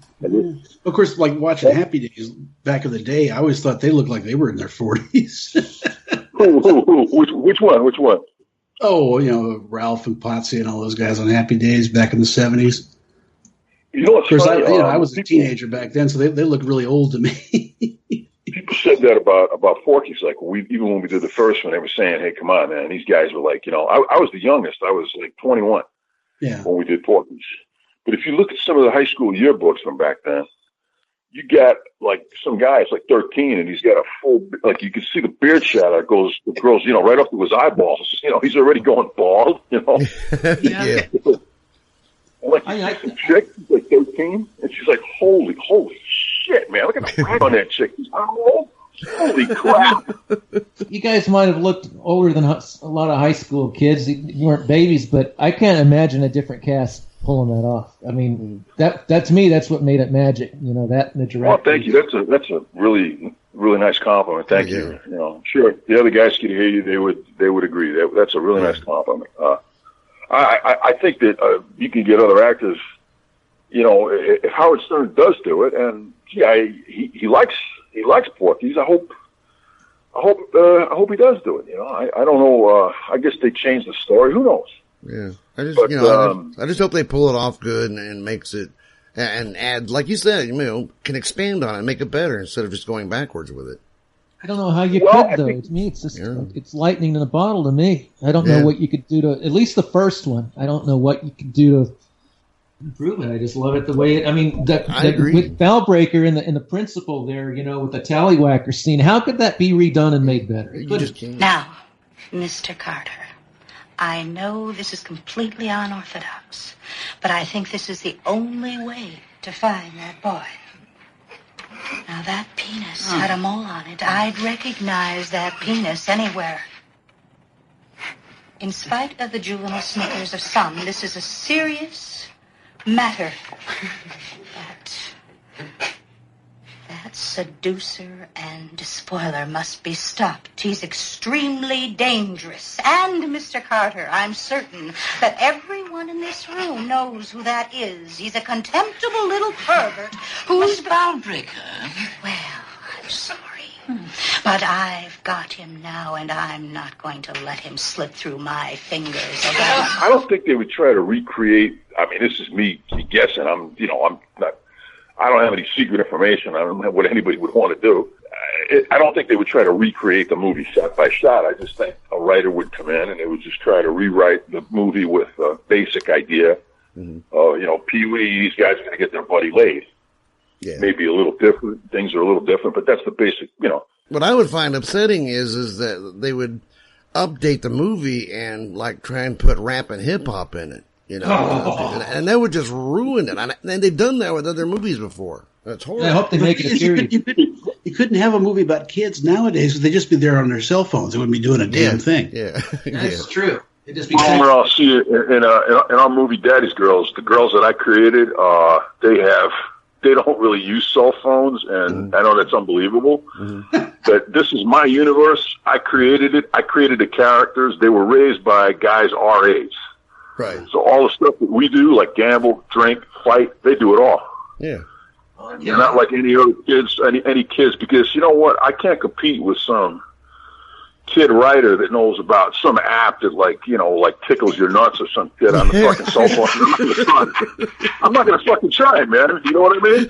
Of course, like watching Happy Days back in the day, I always thought they looked like they were in their 40s. Which one? Oh, Ralph and Potsy and all those guys on Happy Days back in the 70s. Of course, I was a teenager back then, so they looked really old to me. People said that about Porky. It's like, even when we did the first one, they were saying, "Hey, come on, man." These guys were like, I was the youngest. I was like 21 when we did Porky's. But if you look at some of the high school yearbooks from back then, you got like some guy's like 13, and he's got a full, like, you can see the beard shot that goes right up to his eyeballs. He's already going bald. Yeah. Like, some chick, she's like 13, and she's like, holy shit, man, look at the crack on that chick. Holy crap. You guys might have looked older than a lot of high school kids. You weren't babies, but I can't imagine a different cast pulling that off. I mean, that to me, that's what made it magic. That and the director. Well, thank you. That's a really, really nice compliment. Thank you. Sure, the other guys could hear you. They would agree. That's a really nice compliment. I think that you can get other actors. If Howard Stern does do it, and he likes Porky's. I hope he does do it. I don't know. I guess they changed the story. Who knows? Yeah, I just hope they pull it off good and makes it and add, like you said, can expand on it, and make it better instead of just going backwards with it. I don't know how you could, though. To me, it's just it's lightning in a bottle to me. I don't know what you could do to, at least the first one. I don't know what you could do to improve it. I just love it the way it. I mean, I agree. With Valbreaker and the principal there, with the tallywhacker scene. How could that be redone and made better? You just can't. Now, Mr. Carter, I know this is completely unorthodox, but I think this is the only way to find that boy. Now, that penis had a mole on it. I'd recognize that penis anywhere. In spite of the juvenile snickers of some, this is a serious matter. That seducer and spoiler must be stopped. He's extremely dangerous. And, Mr. Carter, I'm certain that everyone in this room knows who that is. He's a contemptible little pervert who's Valbreaker. Well, I'm sorry. But I've got him now, and I'm not going to let him slip through my fingers again. I don't think they would try to recreate. I mean, this is me guessing. I'm not. I don't have any secret information. I don't know what anybody would want to do. I don't think they would try to recreate the movie shot by shot. I just think a writer would come in and they would just try to rewrite the movie with a basic idea. Pee-wee, these guys are going to get their buddy laid. Yeah. Maybe a little different. Things are a little different, but that's the basic, What I would find upsetting is that they would update the movie and try and put rap and hip hop in it. And that would just ruin it. And they've done that with other movies before. That's horrible. I hope they make it a series. You couldn't have a movie about kids nowadays because they'd just be there on their cell phones. They wouldn't be doing a damn thing. Yeah. That's true. It'd just be I'll see it in our movie Daddy's Girls. The girls that I created, they don't really use cell phones, and I know that's unbelievable. But this is my universe. I created it. I created the characters. They were raised by guys our age. Right. So all the stuff that we do, like gamble, drink, fight, they do it all. Yeah. They're not like any other kids, any kids, because you know what? I can't compete with some, kid writer that knows about some app that like tickles your nuts or some shit on the fucking cell phone. I'm not gonna fucking try, man. You know what I mean?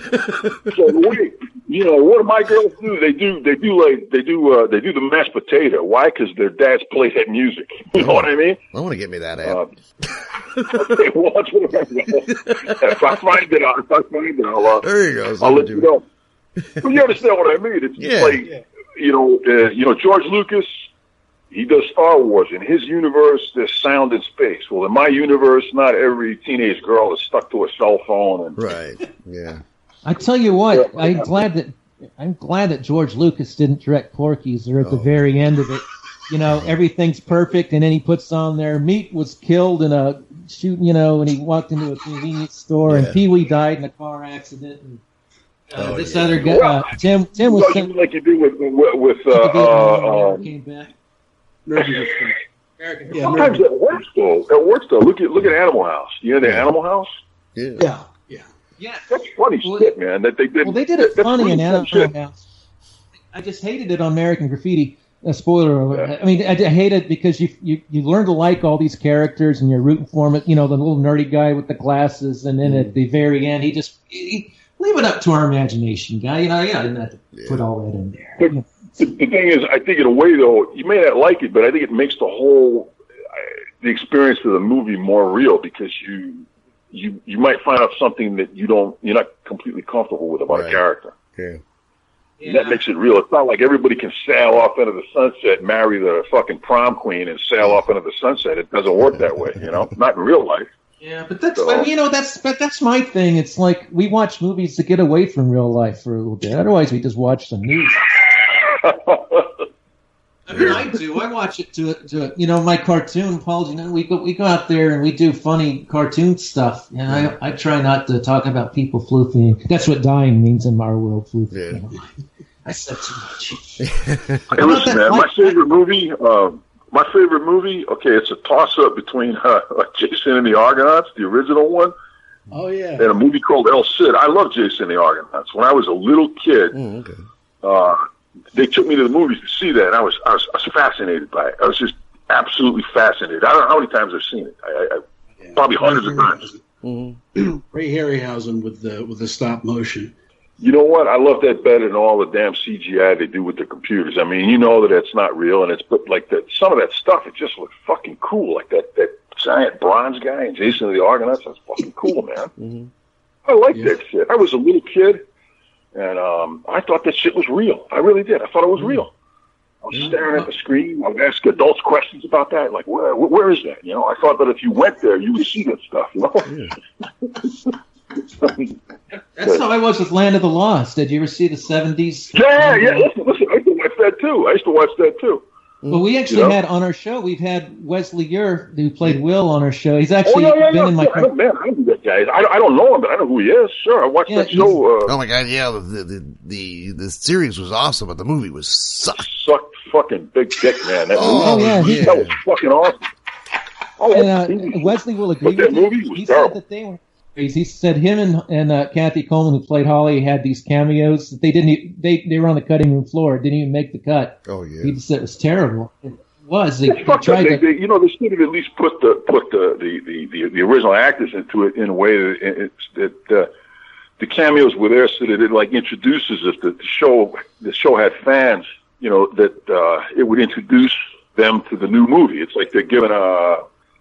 So wait, what do my girls do? They do the mashed potato. Why? Because their dads play that music. You know what I mean? I want to get me that app. If I find it, I'll there you go. I'll let you know. But you understand what I mean? It's like, George Lucas, he does Star Wars. In his universe, there's sound in space. Well, in my universe, not every teenage girl is stuck to a cell phone. Right. Yeah. I tell you what, I'm glad that George Lucas didn't direct Porky's. Or at the very end of it, everything's perfect, and then he puts on there, meat was killed in a shoot, and he walked into a convenience store, and Pee Wee died in a car accident, and other guy, Tim was like you do with came back. Sometimes it works though. Look at Animal House. You know the Animal House? Yeah. That's funny shit, man. That they did. Well, they did it funny in Animal House. I just hated it on American Graffiti. Spoiler alert. Yeah. I mean, I hate it because you learn to like all these characters and you're rooting for them. The little nerdy guy with the glasses, and then at the very end, he leave it up to our imagination, guy. I didn't have to put all that in there. But the thing is, I think in a way, though, you may not like it, but I think it makes the experience of the movie more real because you might find out something that you're not completely comfortable with about a character. Yeah. That makes it real. It's not like everybody can sail off into the sunset, marry the fucking prom queen, and sail off into the sunset. It doesn't work that way, not in real life. Yeah, but that's that's my thing. It's like we watch movies to get away from real life for a little bit. Otherwise, we just watch some news. I mean, I do. I watch it to my cartoon, Paul. We go out there and we do funny cartoon stuff. And I try not to talk about people floofing. That's what dying means in our world, floofing. Yeah. I said too much. Hey, listen, man. My favorite movie. Okay, it's a toss-up between Jason and the Argonauts, the original one. Oh yeah. And a movie called El Cid. I love Jason and the Argonauts. When I was a little kid. They took me to the movies to see that, and I was fascinated by it. I was just absolutely fascinated. I don't know how many times I've seen it. I probably hundreds of times. Mm-hmm. Ray Harryhausen with the stop motion. You know what? I love that better than all the damn CGI they do with their computers. I mean, that it's not real, and but like that. Some of that stuff, it just looks fucking cool. Like that giant bronze guy and Jason of the Argonauts. That's fucking cool, man. Mm-hmm. I like that shit. I was a little kid. And I thought that shit was real. I really did. I thought it was real. I was staring at the screen. I would ask adults questions about that. Like, where is that? I thought that if you went there, you would see that stuff. That's how I was with Land of the Lost. Did you ever see the 70s? Yeah. Listen, I used to watch that too. Well, we actually had on our show, we've had Wesley Ure, who played Will, on our show. He's actually been in my... I don't know that guy. I don't know him, but I know who he is. Sure, I watched that show. Oh my God, yeah, the series was awesome, but the movie was sucked. Sucked fucking big dick, man. That movie, that was fucking awesome. And Wesley will agree with you. He said that they were... He said him and Kathy Coleman, who played Holly, had these cameos that they were on the cutting room floor, didn't even make the cut. Oh yeah, he just said it was terrible. It was. They should have at least put the original actors into it in a way that the cameos were there so that it like introduces if the show had fans, that it would introduce them to the new movie. It's like they're given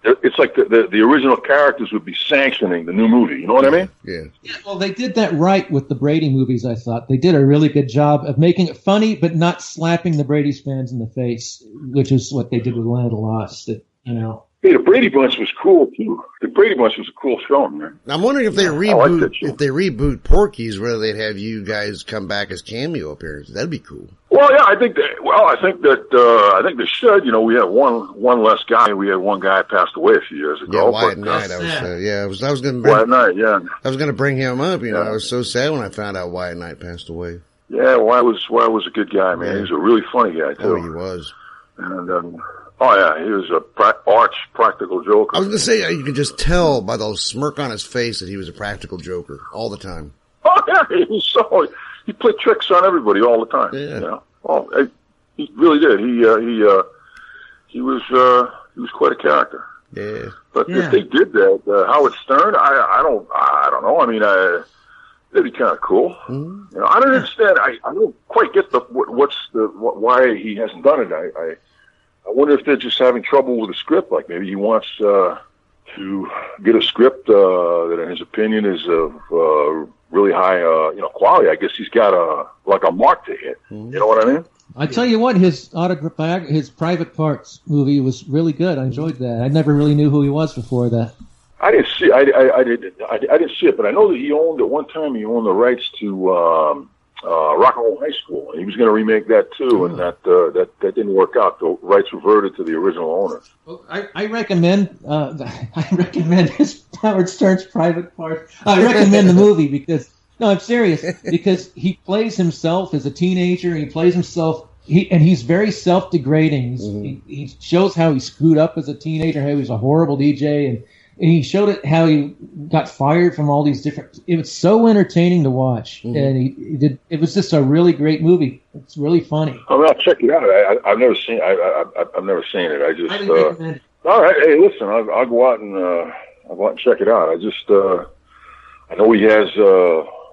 it's like the original characters would be sanctioning the new movie. You know what I mean? Yeah. Well, they did that right with the Brady movies, I thought. They did a really good job of making it funny, but not slapping the Brady's fans in the face, which is what they did with Land of the Lost. Hey, the Brady Bunch was cool, too. The Brady Bunch was a cool show, man. I'm wondering if they reboot Porky's, whether they'd have you guys come back as cameo appearances. That'd be cool. Well, yeah, I think they should. We had one less guy. We had one guy passed away a few years ago. Yeah, Wyatt Knight. I was going to bring him up. I was so sad when I found out Wyatt Knight passed away. Yeah, Wyatt was a good guy, man. He was a really funny guy too. Oh, he was. And he was a arch practical joker. I was going to say, you could just tell by the smirk on his face that he was a practical joker all the time. Oh, yeah, he played tricks on everybody all the time. Yeah. He really did. He was quite a character. Yeah. But if they did that, Howard Stern, I don't know. I mean, that'd be kind of cool. Mm-hmm. You know, I don't understand. I don't quite get why he hasn't done it. I wonder if they're just having trouble with the script. Like maybe he wants to get a script that, in his opinion, is of really high, quality. I guess he's got a mark to hit. Mm-hmm. You know what I mean? I tell you what, his Private Parts movie was really good. I enjoyed that. I never really knew who he was before that. I didn't see. I didn't see it, but I know that he owned at one time. He owned the rights to Rock and Roll High School, and he was going to remake that too, and that didn't work out. The rights reverted to the original owner. Well, I recommend his Howard Stern's Private Parts. I recommend the movie because. No, I'm serious, because he plays himself as a teenager, he plays himself, and he's very self-degrading. He shows how he screwed up as a teenager, how he was a horrible DJ, and he showed it how he got fired from all these different... It was so entertaining to watch, and he did. It was just a really great movie. It's really funny. I mean, I'll check it out. I've never seen. I've never seen it. I just. Highly recommend it. All right, hey, listen, I'll go out and check it out. I just I know he has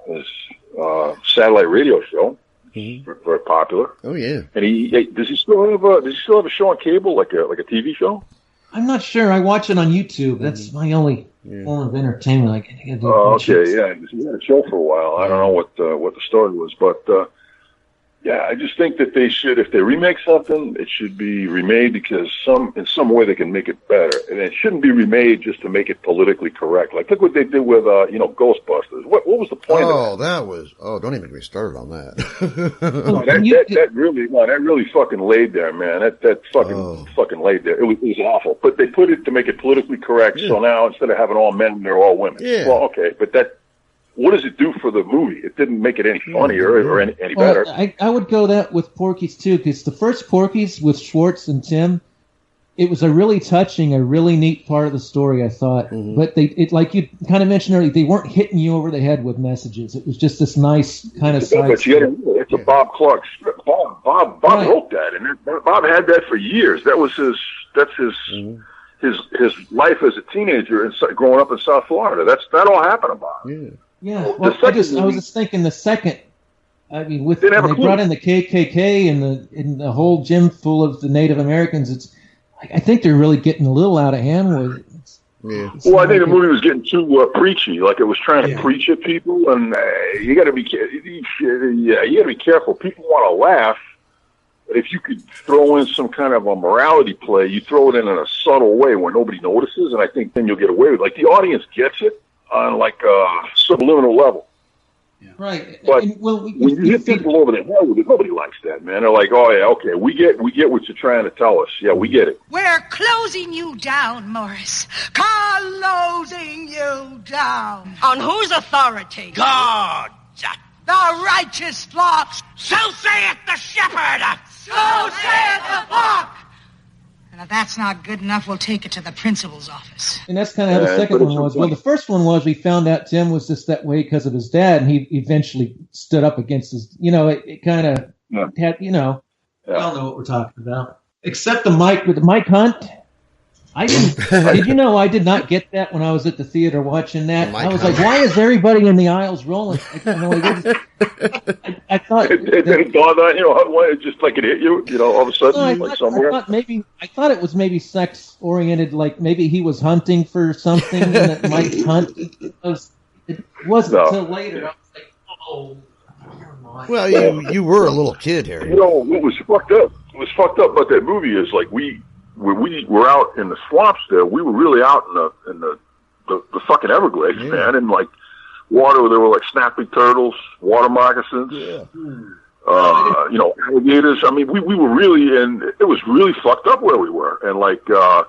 his satellite radio show, very popular. Oh yeah. And does he still have a show on cable, like a TV show? I'm not sure. I watch it on YouTube. That's my only form of entertainment. I can do. Oh, okay, yeah. He had a show for a while. I don't know what the story was, but yeah, I just think that they should, if they remake something, it should be remade because in some way they can make it better, and it shouldn't be remade just to make it politically correct. Like look what they did with Ghostbusters. What was the point of that? Don't even get me started on that. that really fucking laid there, man. That fucking laid there. It was awful. But they put it to make it politically correct. Yeah. So now instead of having all men, they're all women. Yeah. Well, okay, but what does it do for the movie? It didn't make it any funnier or any better. I would go that with Porky's too, because the first Porky's with Schwartz and Tim, it was a really touching, a really neat part of the story, I thought. Mm-hmm. But like you kind of mentioned earlier, they weren't hitting you over the head with messages. It was just this nice kind of side. But it's a Bob Clark script. Bob wrote that, and Bob had that for years. That's his life as a teenager and growing up in South Florida. That all happened to Bob. Yeah. Yeah, well, I was just thinking the second. I mean, when they brought in the KKK and the whole gym full of the Native Americans, I think they're really getting a little out of hand with it. Well, I think the movie was getting too preachy, like it was trying to preach at people, and you got to be careful. People want to laugh, but if you could throw in some kind of a morality play, you throw it in a subtle way where nobody notices, and I think then you'll get away with it. Like the audience gets it on like a subliminal level. Yeah. Right. But when you hit people over the head with it, nobody likes that, man. They're like, oh yeah, okay, we get what you're trying to tell us. Yeah, we get it. We're closing you down, Morris. Closing you down. On whose authority? God. The righteous flock. So saith the shepherd. So saith the flock. And if that's not good enough, we'll take it to the principal's office. And that's kind of how the second one was. Well, the first one was we found out Tim was just that way because of his dad, and he eventually stood up against his, it kind of had, I don't know what we're talking about. Except the Mike, with the Mike Hunt. Did you know I did not get that when I was at the theater watching that? I was like, why is everybody in the aisles rolling? I thought it didn't dawn on you, it just like it hit you, all of a sudden, somewhere. I thought it was maybe sex oriented, like maybe he was hunting for something and that Mike Hunt. It wasn't until later. I was like, oh. Well, you were a little kid, Harry. What was fucked up? What was fucked up about that movie is like we were out in the swamps there. We were really out in the fucking Everglades, man, and like water. There were like snapping turtles, water moccasins, alligators. I mean, we were really, and it was really fucked up where we were. And like, and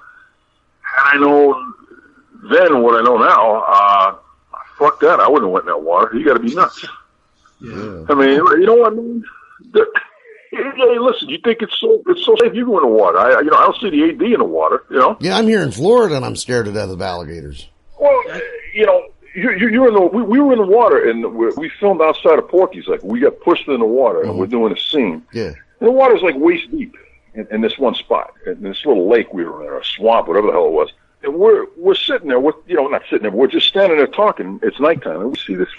I know then what I know now. Fuck that! I wouldn't have went in that water. You got to be nuts. Yeah. I mean, you know what I mean? Hey, listen, you think it's so safe? You go in the water. I don't see the AD in the water, Yeah, I'm here in Florida, and I'm scared to death of alligators. Well, you're in the. We were in the water, and we filmed outside of Porky's. Like we got pushed in the water, and we're doing a scene. Yeah. And the water's like waist deep in this one spot, in this little lake we were in, or a swamp, whatever the hell it was. And we're sitting there, not sitting there, but we're just standing there talking. It's nighttime, and we see this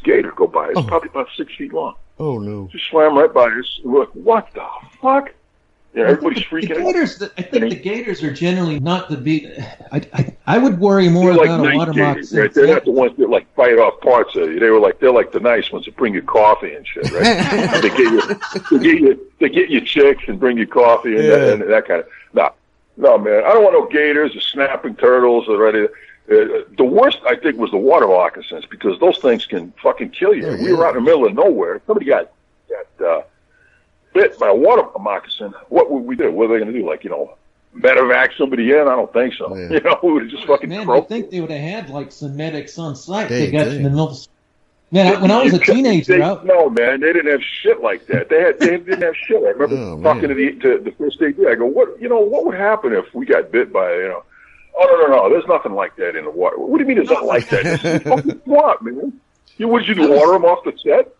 gator go by. It's probably about 6 feet long. Oh, no. Just swam right by us. We're like, what the fuck? Yeah, everybody's freaking out. I think the gators are generally not the beat. I would worry more about a water moccasin. Right? They're not the ones that like bite off parts of you. They're like the nice ones that bring you coffee and shit, right? they get you chicks and bring you coffee and that kind of. No, man. I don't want no gators or snapping turtles or anything. The worst, I think, was the water moccasins, because those things can fucking kill you. We were out in the middle of nowhere. Somebody got bit by a water moccasin. What would we do? What are they going to do? Like, medevac somebody in? I don't think so. Yeah. We would have just fucking I think they would have had, like, some medics on site. They got you in the middle of... Man, when I was a teenager... No, man, they didn't have shit like that. They didn't have shit. I remember talking to the first aid guy. I go, what would happen if we got bit by, Oh, no, there's nothing like that in the water. What do you mean there's nothing like that? This is fucking swamp, man. What did you do, water them off the set?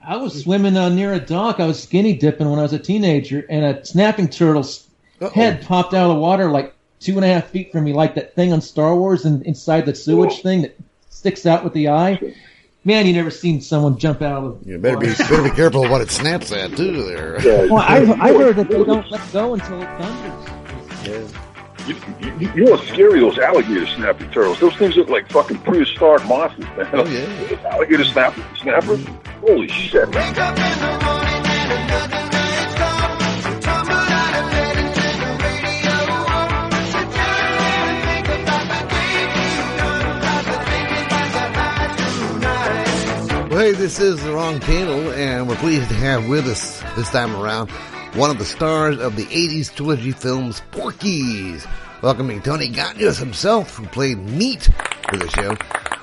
I was swimming near a dock. I was skinny dipping when I was a teenager, and a snapping turtle's head popped out of the water like 2.5 feet from me, like that thing on Star Wars and inside the sewage thing that sticks out with the eye. Man, you never seen someone jump out of the You better be careful of what it snaps at, too, there. Well, I've heard that they don't let go until it thunders. Yeah. You know what's scary? Those alligator snapping turtles. Those things look like fucking prehistoric monsters, man. Oh, yeah. Those alligator snappers? Holy shit, man. Well, hey, this is The Wrong Panel, and we're pleased to have with us this time around one of the stars of the 80s trilogy films, Porky's, welcoming Tony Ganios himself, who played Meat for the show.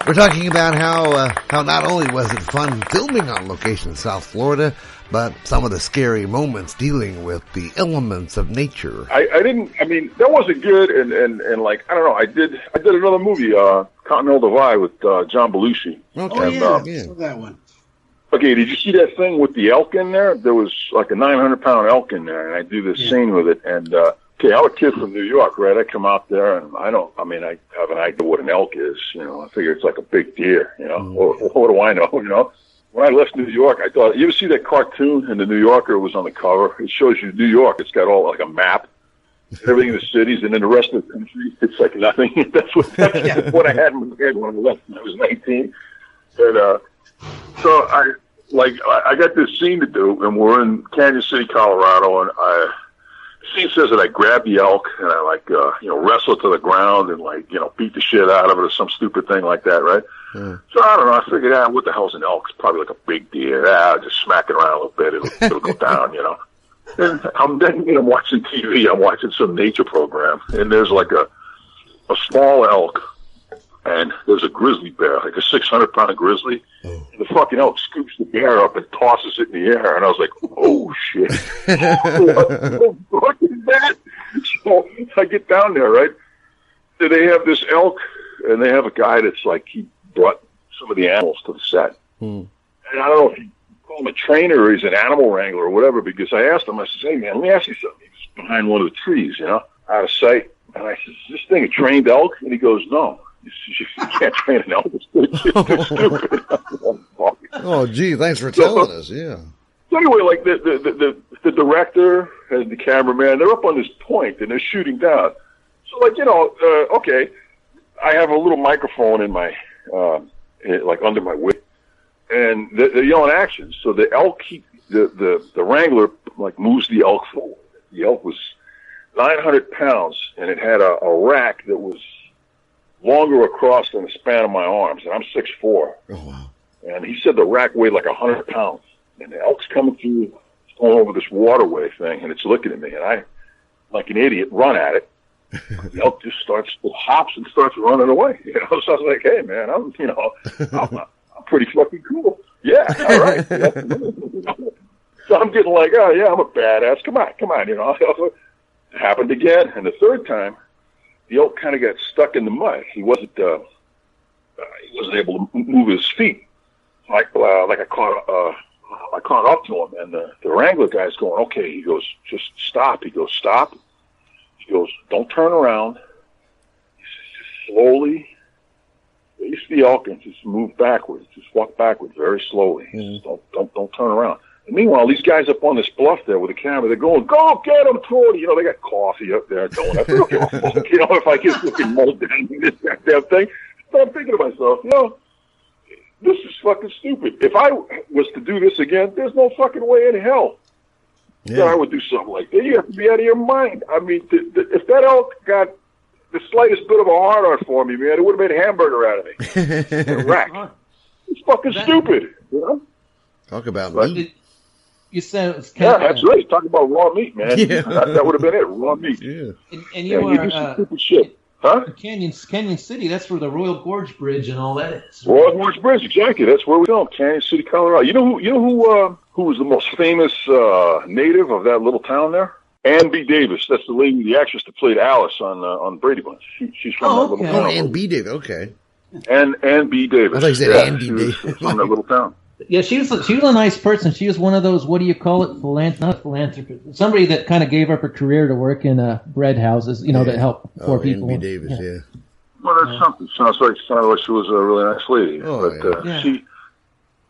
We're talking about how not only was it fun filming on location in South Florida, but some of the scary moments dealing with the elements of nature. That wasn't good, and like, I don't know, I did another movie, Continental Divide with John Belushi. Okay. I saw that one. Okay, did you see that thing with the elk in there? There was like a 900-pound elk in there, and I do this scene with it, and okay, I'm a kid from New York, right? I come out there, and I have an idea what an elk is, I figure it's like a big deer, or what do I know, When I left New York, I thought, you ever see that cartoon in the New Yorker? It was on the cover. It shows you New York. It's got all like a map, everything in the cities, and then the rest of the country, it's like nothing. That's what I had in my head when I left when I was 19. And so I got this scene to do, and we're in Canyon City, Colorado, and the scene says that I grab the elk and I wrestle it to the ground and beat the shit out of it or some stupid thing like that, right? So I don't know. I figured, what the hell's an elk? It's probably like a big deer. I'll just smack it around a little bit. It'll go down, And I'm watching TV. I'm watching some nature program, and there's like a small elk, and there's a grizzly bear, like a 600-pound grizzly. And the fucking elk scoops the bear up and tosses it in the air, and I was like, oh shit, what is that? So I get down there, right? So they have this elk, and they have a guy that's like, he brought some of the animals to the set. And I don't know if you call him a trainer or he's an animal wrangler or whatever, because I asked him, I said, hey man, let me ask you something. He was behind one of the trees, out of sight. And I said, is this thing a trained elk? And he goes, no. He says, you can't train an elk. It's stupid. Oh, gee, thanks for telling us, yeah. So anyway, like the director and the cameraman, they're up on this point and they're shooting down. So okay, I have a little microphone in my, like under my wig, and they're yelling action. So the elk, the wrangler, like moves the elk forward. The elk was 900 pounds, and it had a rack that was longer across than the span of my arms, and I'm 6'4". Oh, wow. And he said the rack weighed like 100 pounds, and the elk's coming through, going over this waterway thing, and it's looking at me, and I, like an idiot, run at it. The elk just hops and starts running away. So I was like, hey man, I'm pretty fucking cool. Yeah, all right. So I'm getting like, oh yeah, I'm a badass. Come on. It happened again, and the third time, the elk kind of got stuck in the mud. He wasn't able to move his feet. I caught caught up to him, and the Wrangler guy's going, okay. He goes, just stop. He goes, stop. He goes, don't turn around. He says, just slowly. Face the elk and just move backwards. Just walk backwards very slowly. Just don't turn around. And meanwhile, these guys up on this bluff there with the camera, they're going, go get him, Tony. You know, they got coffee up there, donuts. I don't give a fuck. You know, if I get looking mold down this goddamn thing. So I'm thinking to myself, you know, this is fucking stupid. If I was to do this again, there's no fucking way in hell that I would do something like that. You have to be out of your mind. I mean, if that elk got the slightest bit of a hard-on for me, man, it would have made a hamburger out of me. A rack. It's fucking stupid, you know? Talk about meat. You said it was kind that's right. Talk about raw meat, man. Yeah. That would have been it, raw meat. Yeah. And you are do some stupid shit. Huh? Canyon City, that's where the Royal Gorge Bridge and all that is. Royal Gorge Bridge, exactly. That's where we go, Canyon City, Colorado. You know who was the most famous native of that little town there? Ann B. Davis. That's the lady, the actress that played Alice on Brady Bunch. She's from that little town. Oh, Ann B. Davis. Okay. Ann B. Davis. I thought you said Ann B. Davis. From that little town. Yeah, she was a nice person. She was one of those, what do you call it? Not philanthropist. Somebody that kind of gave up her career to work in bread houses, you know, that help poor people. Ann B. Davis, yeah. Well, that's something. Sounds like she was a really nice lady. She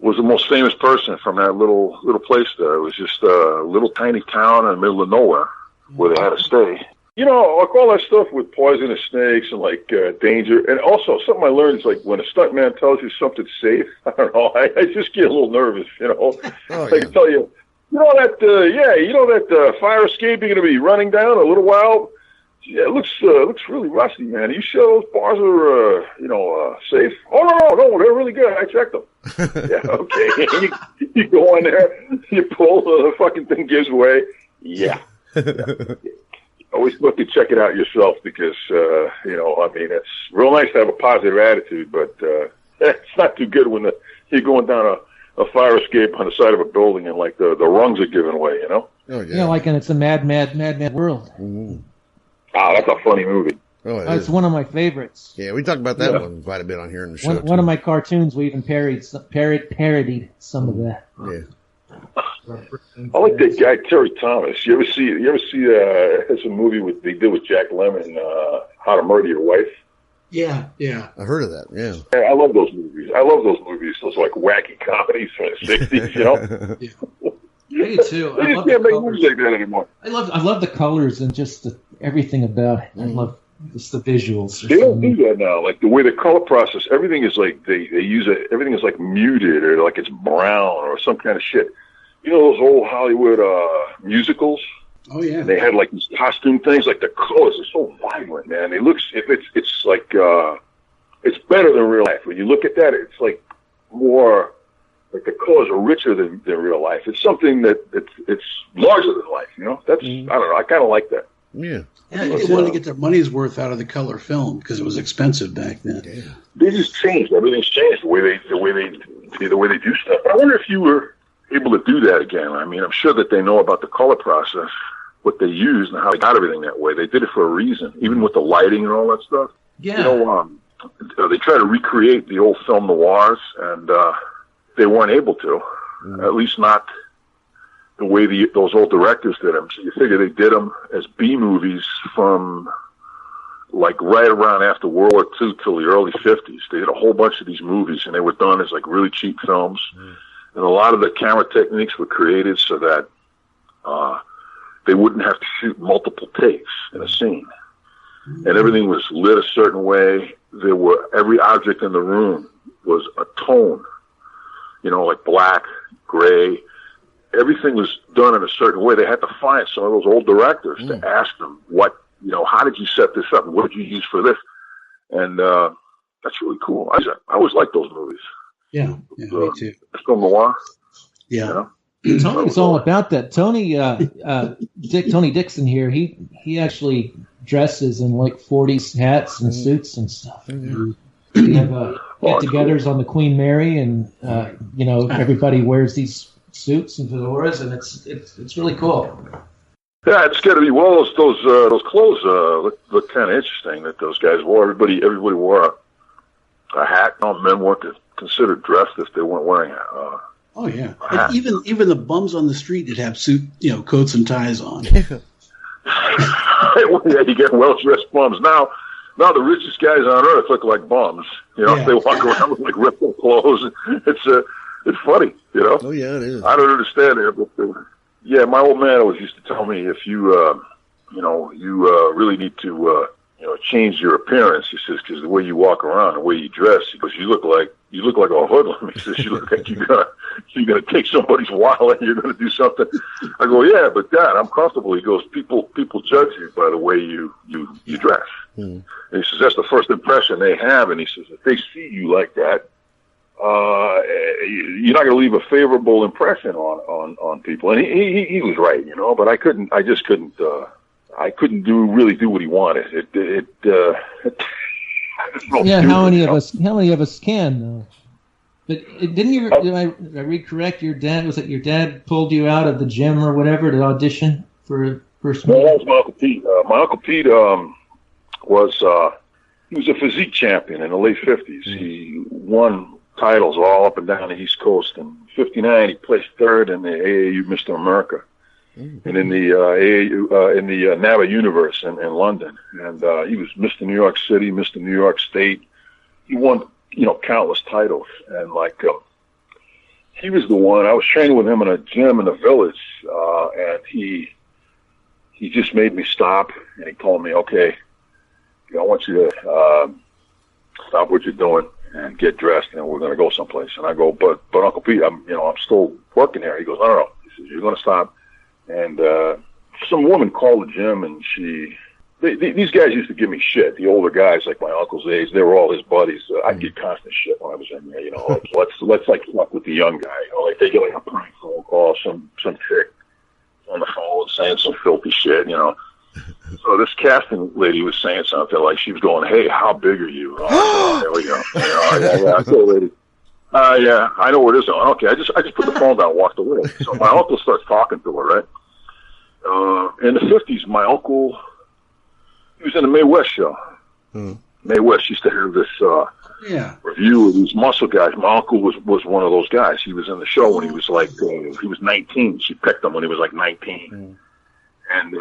was the most famous person from that little place there. It was just a little tiny town in the middle of nowhere where they had to stay. You know, like all that stuff with poisonous snakes and like danger, and also something I learned is like when a stuntman tells you something's safe. I don't know, I just get a little nervous. You know, I can tell you, you know that fire escape you're going to be running down in a little while. Yeah, it looks really rusty, man. Are you sure those bars are safe? Oh no, they're really good. I checked them. Yeah, okay. you go in there, you pull, the fucking thing gives way. Yeah. Always look to check it out yourself because, it's real nice to have a positive attitude, but it's not too good when you're going down a fire escape on the side of a building and like the rungs are giving way, you know? Oh, yeah. You know, like, and it's a mad world. Mm-hmm. Ah, that's a funny movie. Oh, it's one of my favorites. Yeah, we talked about that one quite a bit on here in the show. One of my cartoons, we even parodied some of that. Yeah. I like that guy Terry Thomas. You ever see there's a movie they did with Jack Lemmon, How to Murder Your Wife? Yeah. I heard of that. Yeah. I love those movies. Those like wacky comedies from the '60s. You know. Yeah. Me too. They just can't make movies like that anymore. I love the colors and just everything about it. I love just the visuals. They don't do that now. Like the way the color process, everything is like they use it. Everything is like muted or like it's brown or some kind of shit. You know those old Hollywood musicals? Oh yeah. They had like these costume things. Like the colors are so vibrant, man. It's like it's better than real life. When you look at that, it's like more like the colors are richer than real life. It's something that it's larger than life. You know, that's I don't know. I kind of like that. Yeah. They wanted to get their money's worth out of the color film because it was expensive back then. Yeah. They just changed. Everything's changed the way they do stuff. I wonder if you were able to do that again. I mean, I'm sure that they know about the color process, what they used, and how they got everything that way. They did it for a reason, even with the lighting and all that stuff. Yeah. You know, they try to recreate the old film noirs, and they weren't able to, at least not the way those old directors did them. So you figure they did them as B movies from like right around after World War II till the early 50s. They did a whole bunch of these movies, and they were done as like really cheap films. And a lot of the camera techniques were created so that they wouldn't have to shoot multiple takes in a scene. And everything was lit a certain way. Every object in the room was a tone, you know, like black, gray. Everything was done in a certain way. They had to find some of those old directors to ask them how did you set this up and what did you use for this? And that's really cool. I always liked those movies. Yeah, me too. Film noir. Yeah. You know? Tony's all about that. Tony Dixon here, he actually dresses in like 40s hats and suits and stuff. We have get-togethers on the Queen Mary, and everybody wears these suits and fedoras, and it's really cool. Yeah, it's got to be. Well, those clothes look kind of interesting that those guys wore. Everybody wore a hat. No, men weren't considered dressed if they weren't wearing Oh yeah, and even the bums on the street that have coats and ties on. Well, yeah, you get well-dressed bums. Now the richest guys on earth look like bums. You know, they walk around with like ripped up clothes. It's funny, you know. Oh yeah, it is. I don't understand it, but my old man always used to tell me if you really need to change your appearance. He says because the way you walk around, the way you dress, he goes, you look like a hoodlum. He says you look like you're gonna take somebody's wallet and you're gonna do something. I go, yeah, but Dad, I'm comfortable. He goes, people judge you by the way you dress. And he says that's the first impression they have. And he says if they see you like that, you're not going to leave a favorable impression on people. And he was right, you know. But I just couldn't really do what he wanted. How many of us can though? But didn't you? Did I read correct? Your dad pulled you out of the gym or whatever to audition for a first movie? No, that was my Uncle Pete. My Uncle Pete was a physique champion in the late 50s. He won titles all up and down the East Coast. In '59, he placed third in the AAU Mr. America, and in the AAU in the NABA Universe in London. And he was Mr. New York City, Mr. New York State. He won countless titles. And he was the one. I was training with him in a gym in the village, and he just made me stop, and he told me, "Okay, I want you to stop what you're doing and get dressed, and we're going to go someplace." And I go, but Uncle Pete, I'm still working there. He goes, no. He says, you're going to stop. And some woman called the gym, and these guys used to give me shit. The older guys, like my uncle's age, they were all his buddies. I'd get constant shit when I was in there. Let's like fuck with the young guy. Like they get like a prank phone call, some chick on the phone saying some filthy shit. So this casting lady was saying something like she was going, "Hey, how big are you?" There we go. I told the lady, "Yeah, I know where it is." Okay, I just put the phone down and walked away. So my uncle starts talking to her, right? In the '50s, my uncle, he was in the Mae West show. Mae West used to have this review of these muscle guys. My uncle was one of those guys. He was in the show when he was like he was 19. She picked him when he was like 19, and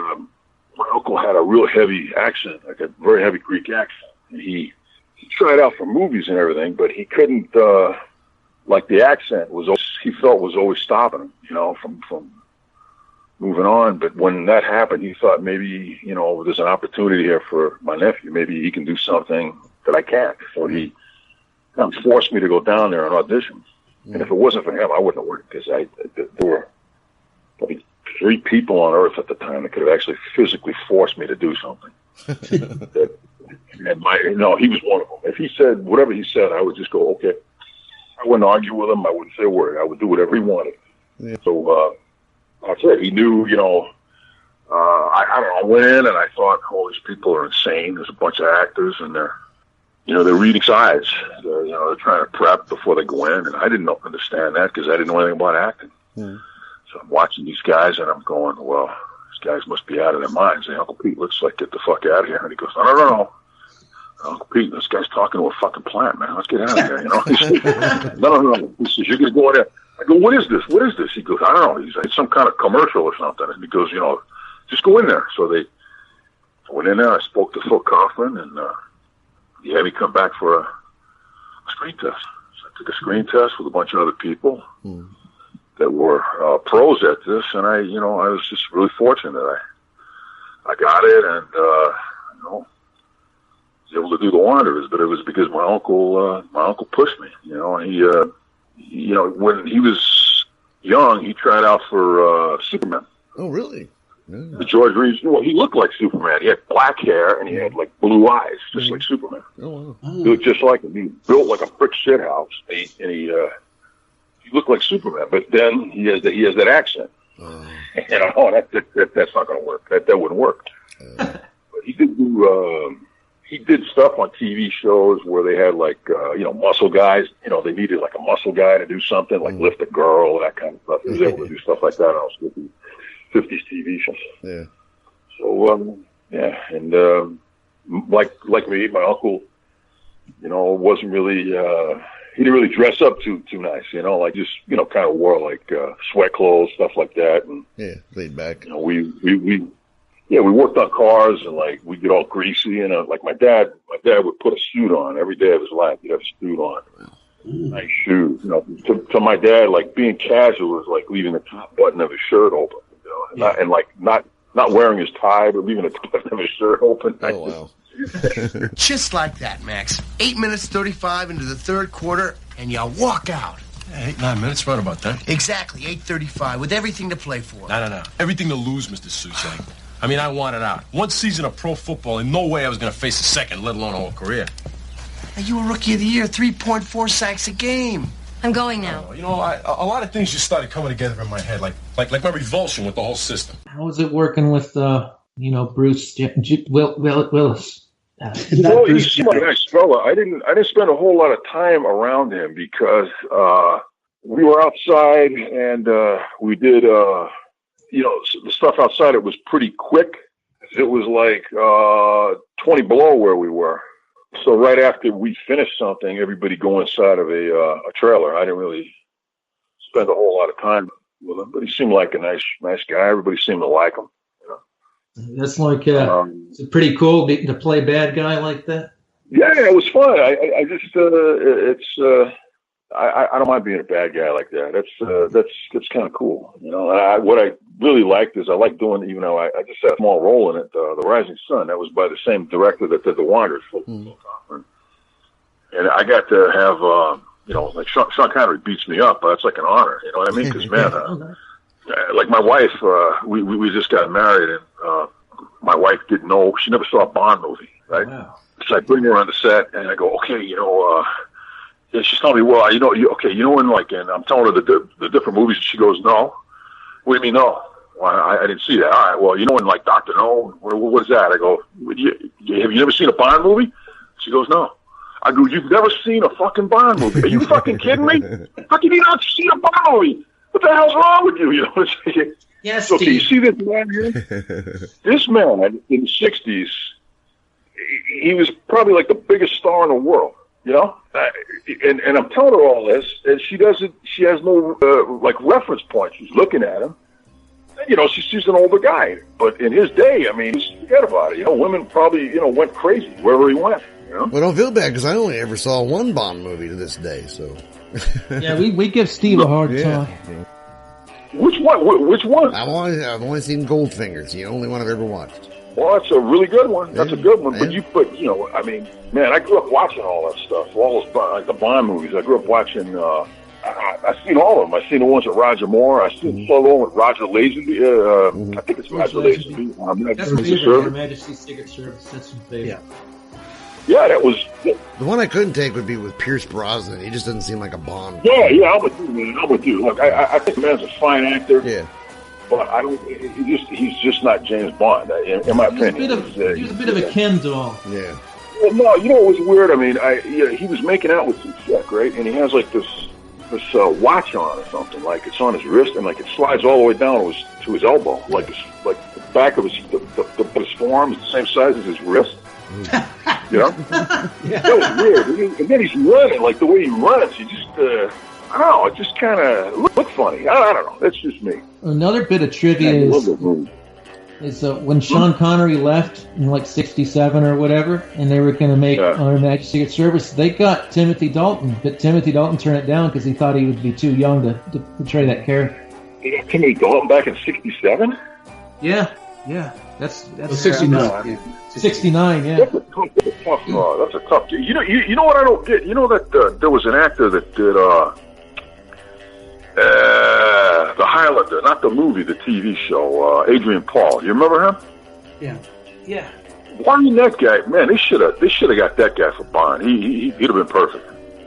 my uncle had a real heavy accent, like a very heavy Greek accent. And he tried out for movies and everything, but he couldn't, like the accent he felt was always stopping him, from moving on. But when that happened, he thought maybe, there's an opportunity here for my nephew. Maybe he can do something that I can't. So he kind of forced me to go down there and audition. And if it wasn't for him, I wouldn't have worked because there were probably 3 people on earth at the time that could have actually physically forced me to do something. And he was one of them. If he said whatever he said, I would just go, okay. I wouldn't argue with him. I wouldn't say a word. I would do whatever he wanted. Yeah. So I said he knew. I don't know. I went in and I thought, oh, these people are insane. There's a bunch of actors and they're reading sides. They're trying to prep before they go in, and I didn't understand that because I didn't know anything about acting. So I'm watching these guys, and I'm going, well, these guys must be out of their minds. And Uncle Pete looks like, get the fuck out of here. And he goes, no. Uncle Pete, this guy's talking to a fucking plant, man. Let's get out of here, He says, no. He says, you're going to go in there. I go, what is this? He goes, I don't know. He's like, some kind of commercial or something. And he goes, just go in there. So I went in there. I spoke to Phil Kaufman, and he had me come back for a screen test. So I took a screen test with a bunch of other people. That were pros at this, and I was just really fortunate that I got it, and was able to do the wonders. But it was because my uncle pushed me. And he when he was young, he tried out for Superman. Oh, really? The George Reeves. Well, he looked like Superman. He had black hair and he had like blue eyes, just like Superman. Oh, wow. He looked just like him. He built like a brick shit house, and he looked like Superman, but then he has that accent. That's not going to work. That wouldn't work. But he did stuff on TV shows where they had like muscle guys. They needed like a muscle guy to do something, like lift a girl, that kind of stuff. He was able to do stuff like that on 50s TV shows. Yeah. So like me, my uncle, wasn't really. he didn't really dress up too nice, you know, like just, you know, kind of wore like sweat clothes, stuff like that. And yeah, laid back. You know, we worked on cars, and like we'd get all greasy, and like my dad would put a suit on every day of his life. He'd have a suit on, nice shoes. You know, to my dad, like being casual was like leaving the top button of his shirt open, you know, and not wearing his tie, but leaving the top button of his shirt open. Oh wow. Just like that, Max. 8 minutes 35 into the third quarter, and you walk out. Yeah, 8, 9 minutes, right about that. Exactly, 8:35, with everything to play for. No. Everything to lose, Mr. Susek. I mean, I wanted out. One season of pro football, in no way I was going to face a second, let alone a whole career. Now, you were Rookie of the Year, 3.4 sacks a game. I'm going now. You know, a lot of things just started coming together in my head, like my revulsion with the whole system. How was it working with, you know, Bruce Willis? Well, he seemed like a nice fella. I didn't spend a whole lot of time around him because we were outside and we did, you know, the stuff outside. It was pretty quick. It was like 20 below where we were. So right after we finished something, everybody go inside of a trailer. I didn't really spend a whole lot of time with him, but he seemed like a nice guy. Everybody seemed to like him. That's like it's pretty cool to play bad guy like that. Yeah, it was fun. I just I don't mind being a bad guy like that. That's kind of cool, you know. What I really liked is I like doing, even though I just had a small role in it. The Rising Sun, that was by the same director that did The Wanderers. And I got to have you know, like Sean Connery beats me up, but it's like an honor, you know what I mean? Because man. Like my wife, we just got married, and my wife didn't know. She never saw a Bond movie, right? Wow. So I bring her on the set, and I go, okay, you know, and she's telling me, well, you know, and I'm telling her the different movies, and she goes, no. What do you mean, no? Well, I didn't see that. All right, well, you know, in like Dr. No, what is that? I go, have you never seen a Bond movie? She goes, no. I go, you've never seen a fucking Bond movie? Are you fucking kidding me? How can you not see a Bond movie? What the hell's wrong with you? You know, yes, okay, you see this man here? This man in the 60s, he was probably like the biggest star in the world, you know? And I'm telling her all this, and she has no, like, reference point. She's looking at him. You know, she's an older guy. But in his day, I mean, forget about it. You know, women probably, you know, went crazy wherever he went, you know? Well, don't feel bad, because I only ever saw one Bond movie to this day, so... Yeah, we give Steve a hard time. Which one? I've only seen Goldfinger's. The only one I've ever watched. Well, that's a really good one. That's a good one. But you know, I mean, man, I grew up watching all that stuff, all those like the Bond movies. I grew up watching. I've seen all of them. I've seen the ones with Roger Moore. I've seen the one with Roger Lazenby. I think it's Roger Lazenby. That's my favorite. Her Majesty's Secret Service. That's my favorite. Yeah. Yeah, that was... The one I couldn't take would be with Pierce Brosnan. He just doesn't seem like a Bond. Yeah, I'm with you, man. I'm with you. Look, I think the man's a fine actor. Yeah. But I don't... He's just not James Bond, in my opinion. He was a bit of a Ken doll. Yeah. Well, no, you know what was weird? I mean, he was making out with some chick, right? And he has, like, this watch on or something. Like, it's on his wrist, and, like, it slides all the way down to his elbow. Like the back of his forearm is the same size as his wrist. You know? Yeah. That was weird. And then he's running, like the way he runs, he just, I don't know, it just kind of looked funny. I don't know. That's just me. Another bit of trivia is when Sean Connery left in like 67 or whatever, and they were going to make Her Majesty's Secret Service, they got Timothy Dalton, but Timothy Dalton turned it down because he thought he would be too young to portray that character. They got Timothy Dalton back in 67? Yeah. That's 69. 69, yeah. That's a tough. You know what I don't get. You know that there was an actor that did the Highlander, not the movie, the TV show. Adrian Paul. You remember him? Yeah. Why didn't that guy? Man, they should have got that guy for Bond. He'd have been perfect.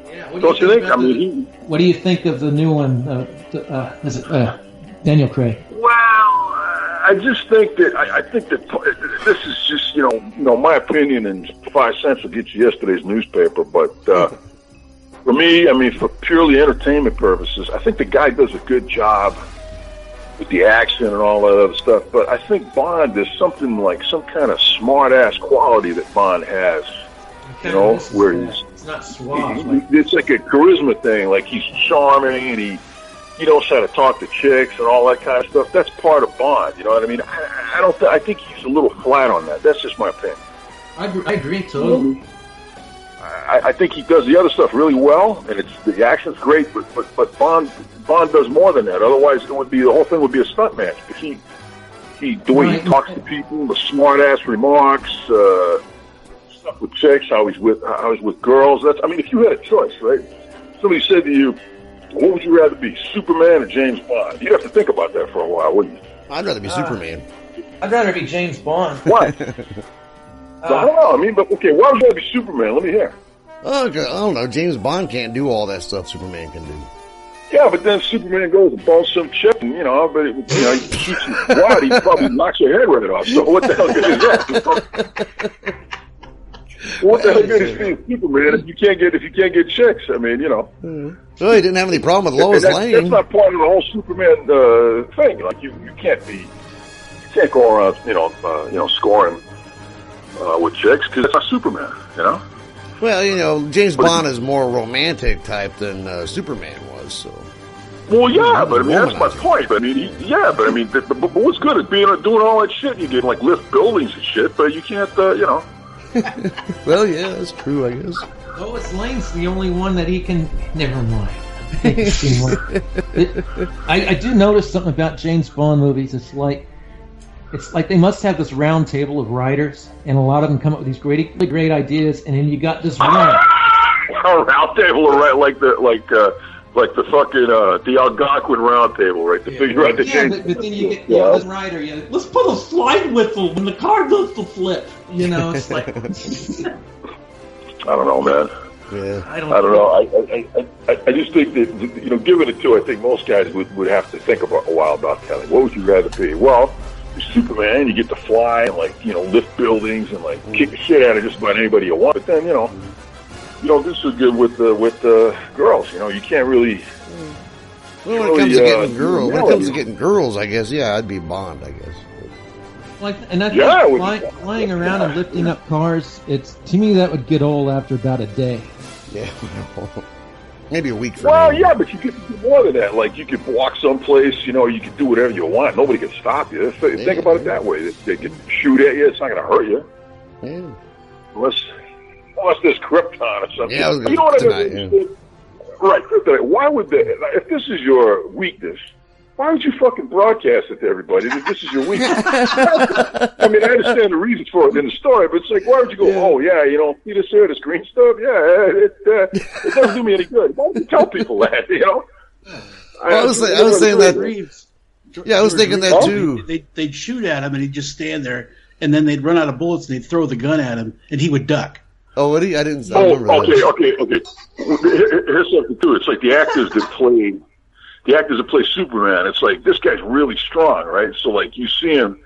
Yeah. Don't you think? I mean, what do you think of the new one? Is it Daniel Craig? Well, I just think that I think that this is just you know my opinion, and 5 cents will get you yesterday's newspaper. But for me, I mean, for purely entertainment purposes, I think the guy does a good job with the action and all that other stuff. But I think Bond, there's something like some kind of smart ass quality that Bond has. You know, where he's It's not suave. It's like a charisma thing. Like he's charming and he knows how to talk to chicks and all that kind of stuff. That's part of Bond. You know what I mean? I think he's a little flat on that. That's just my opinion. I agree totally. I think he does the other stuff really well, and the action's great. But Bond does more than that. Otherwise, the whole thing would be a stunt match. He the way he talks to people, the smart ass remarks, stuff with chicks, how he's with girls. If you had a choice, right? Somebody said to you, what would you rather be, Superman or James Bond? You'd have to think about that for a while, wouldn't you? I'd rather be Superman. I'd rather be James Bond. Why? I don't know. But okay, why would you rather be Superman? Let me hear. Oh, I don't know. James Bond can't do all that stuff Superman can do. Yeah, but then Superman goes and balls some chick, and he shoots his wad, he probably knocks her head right off. So what the hell good is that? What the hell good is being Superman if you can't get chicks? Well, he didn't have any problem with Lois Lane. That's not part of the whole Superman thing. Like you can't go around scoring with chicks because it's not Superman. Well, James Bond is more romantic type than Superman was. So. Well, yeah, but that's my point. But what's good at doing all that shit? You can lift buildings and shit, but you can't, Well, yeah, that's true, I guess. Lois Lane's the only one that he can. Never mind. I do notice something about James Bond movies. It's like they must have this round table of writers, and a lot of them come up with these great ideas, and then you got this one. A round table, right? Like the fucking the Algonquin round table, right? To figure out the change. But then you get this writer. Let's put a slide whistle when the card goes to flip. It's like I don't know, man. Yeah. I don't know. I just think that given it to, I think most guys would have to think about a while about telling. What would you rather be? Well, you're Superman, you get to fly and lift buildings and kick the shit out of just about anybody you want. But then you don't do so good with girls. You can't really. Well, when it comes to getting girls, I guess I'd be Bond. I guess. Flying around and lifting up cars, to me that would get old after about a day. Yeah, maybe a week. Yeah, but you could do more than that. You could walk someplace. You could do whatever you want. Nobody can stop you. Think about it that way. They can shoot at you. It's not going to hurt you. Yeah. Unless there's Krypton or something. Yeah, you know what I mean? Yeah. Right, Kryptonite. Why would if this is your weakness, why would you fucking broadcast it to everybody that this is your weakness? I understand the reasons for it in the story, but it's why would you go, see this here, this green stuff? Yeah, it doesn't do me any good. Why would you tell people that, I was saying that. Yeah, I was thinking that too. They'd shoot at him and he'd just stand there, and then they'd run out of bullets and they'd throw the gun at him and he would duck. Oh, what? I didn't. Okay. Here's something too. It's like the actors that play Superman. It's like this guy's really strong, right? So you see him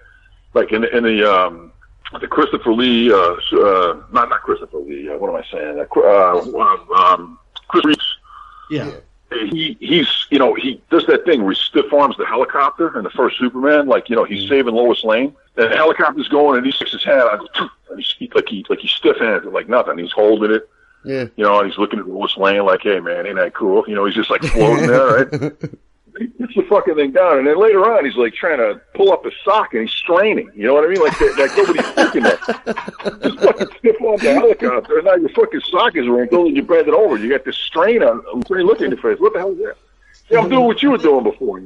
in the Christopher Lee, not Christopher Lee. What am I saying? Chris Reeves. Yeah. He does that thing where he stiff arms the helicopter in the first Superman, he's saving Lois Lane. And the helicopter's going, and he sticks his hand out, and he stiff hands it like nothing. He's holding it, and he's looking at Lois Lane like, "Hey man, ain't that cool?" He's just floating there, right? He puts the fucking thing down, and then later on, he's trying to pull up his sock, and he's straining. You know what I mean? Like nobody's thinking that. Just fucking stiff on the helicopter, and now your fucking sock is wrinkled, and you bend it over. You got this strain on, look in your face. What the hell is that? See, I'm doing what you were doing before,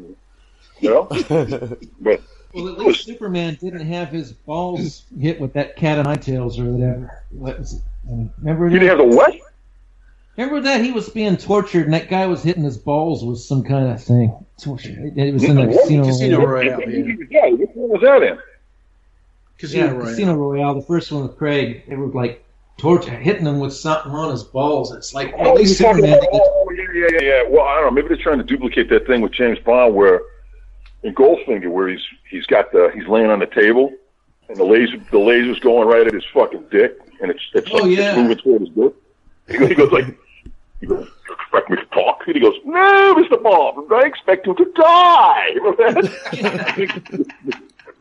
But. Well, at least Superman didn't have his balls hit with that cat o' nine tails or whatever. What was it? Remember that? You didn't have the what? Remember that he was being tortured and that guy was hitting his balls with some kind of thing. It was in the Casino Royale. Yeah, which one was that in? Casino Royale, the first one with Craig. They were hitting him with something on his balls. It's like, at least Superman. Yeah. Well, I don't know. Maybe they're trying to duplicate that thing with James Bond where. In Goldfinger, where he's laying on the table, and the laser's going right at his fucking dick, and it's moving toward his dick. He goes, "You expect me to talk?" And he goes, "No, Mr. Bond, I expect you to die." Remember that?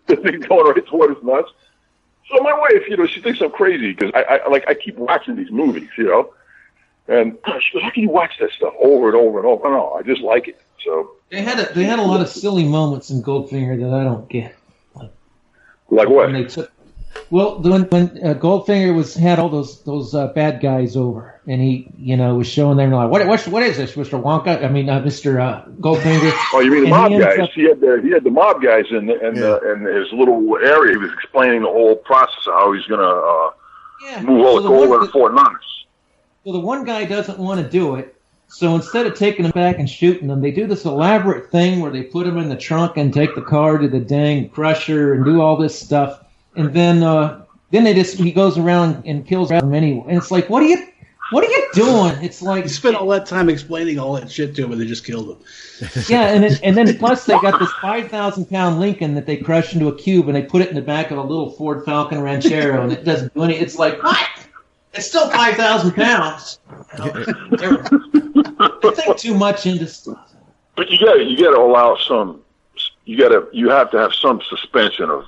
The thing's going right toward his nuts. So my wife, she thinks I'm crazy because I keep watching these movies, And she goes, how can you watch that stuff over and over and over? No, I just like it. So they had a lot of silly moments in Goldfinger that I don't get. Like what? When Goldfinger had all those bad guys over, and he was showing them like what is this, Mr. Wonka? I mean, Mr. Goldfinger. Oh, you mean the mob guys? He had the mob guys in his little area. He was explaining the whole process of how he's going to move all the gold to Fort Knox. So the one guy doesn't want to do it. So instead of taking them back and shooting them, they do this elaborate thing where they put them in the trunk and take the car to the dang crusher and do all this stuff. And then he goes around and kills them anyway. And it's like, what are you doing? It's like you spent all that time explaining all that shit to him, and they just killed him. Yeah, and then plus they got this 5,000-pound Lincoln that they crush into a cube, and they put it in the back of a little Ford Falcon Ranchero, and it doesn't do anything. It's like, what? It's still 5,000 pounds. They think too much into stuff. But you gotta allow some. You have to have some suspension of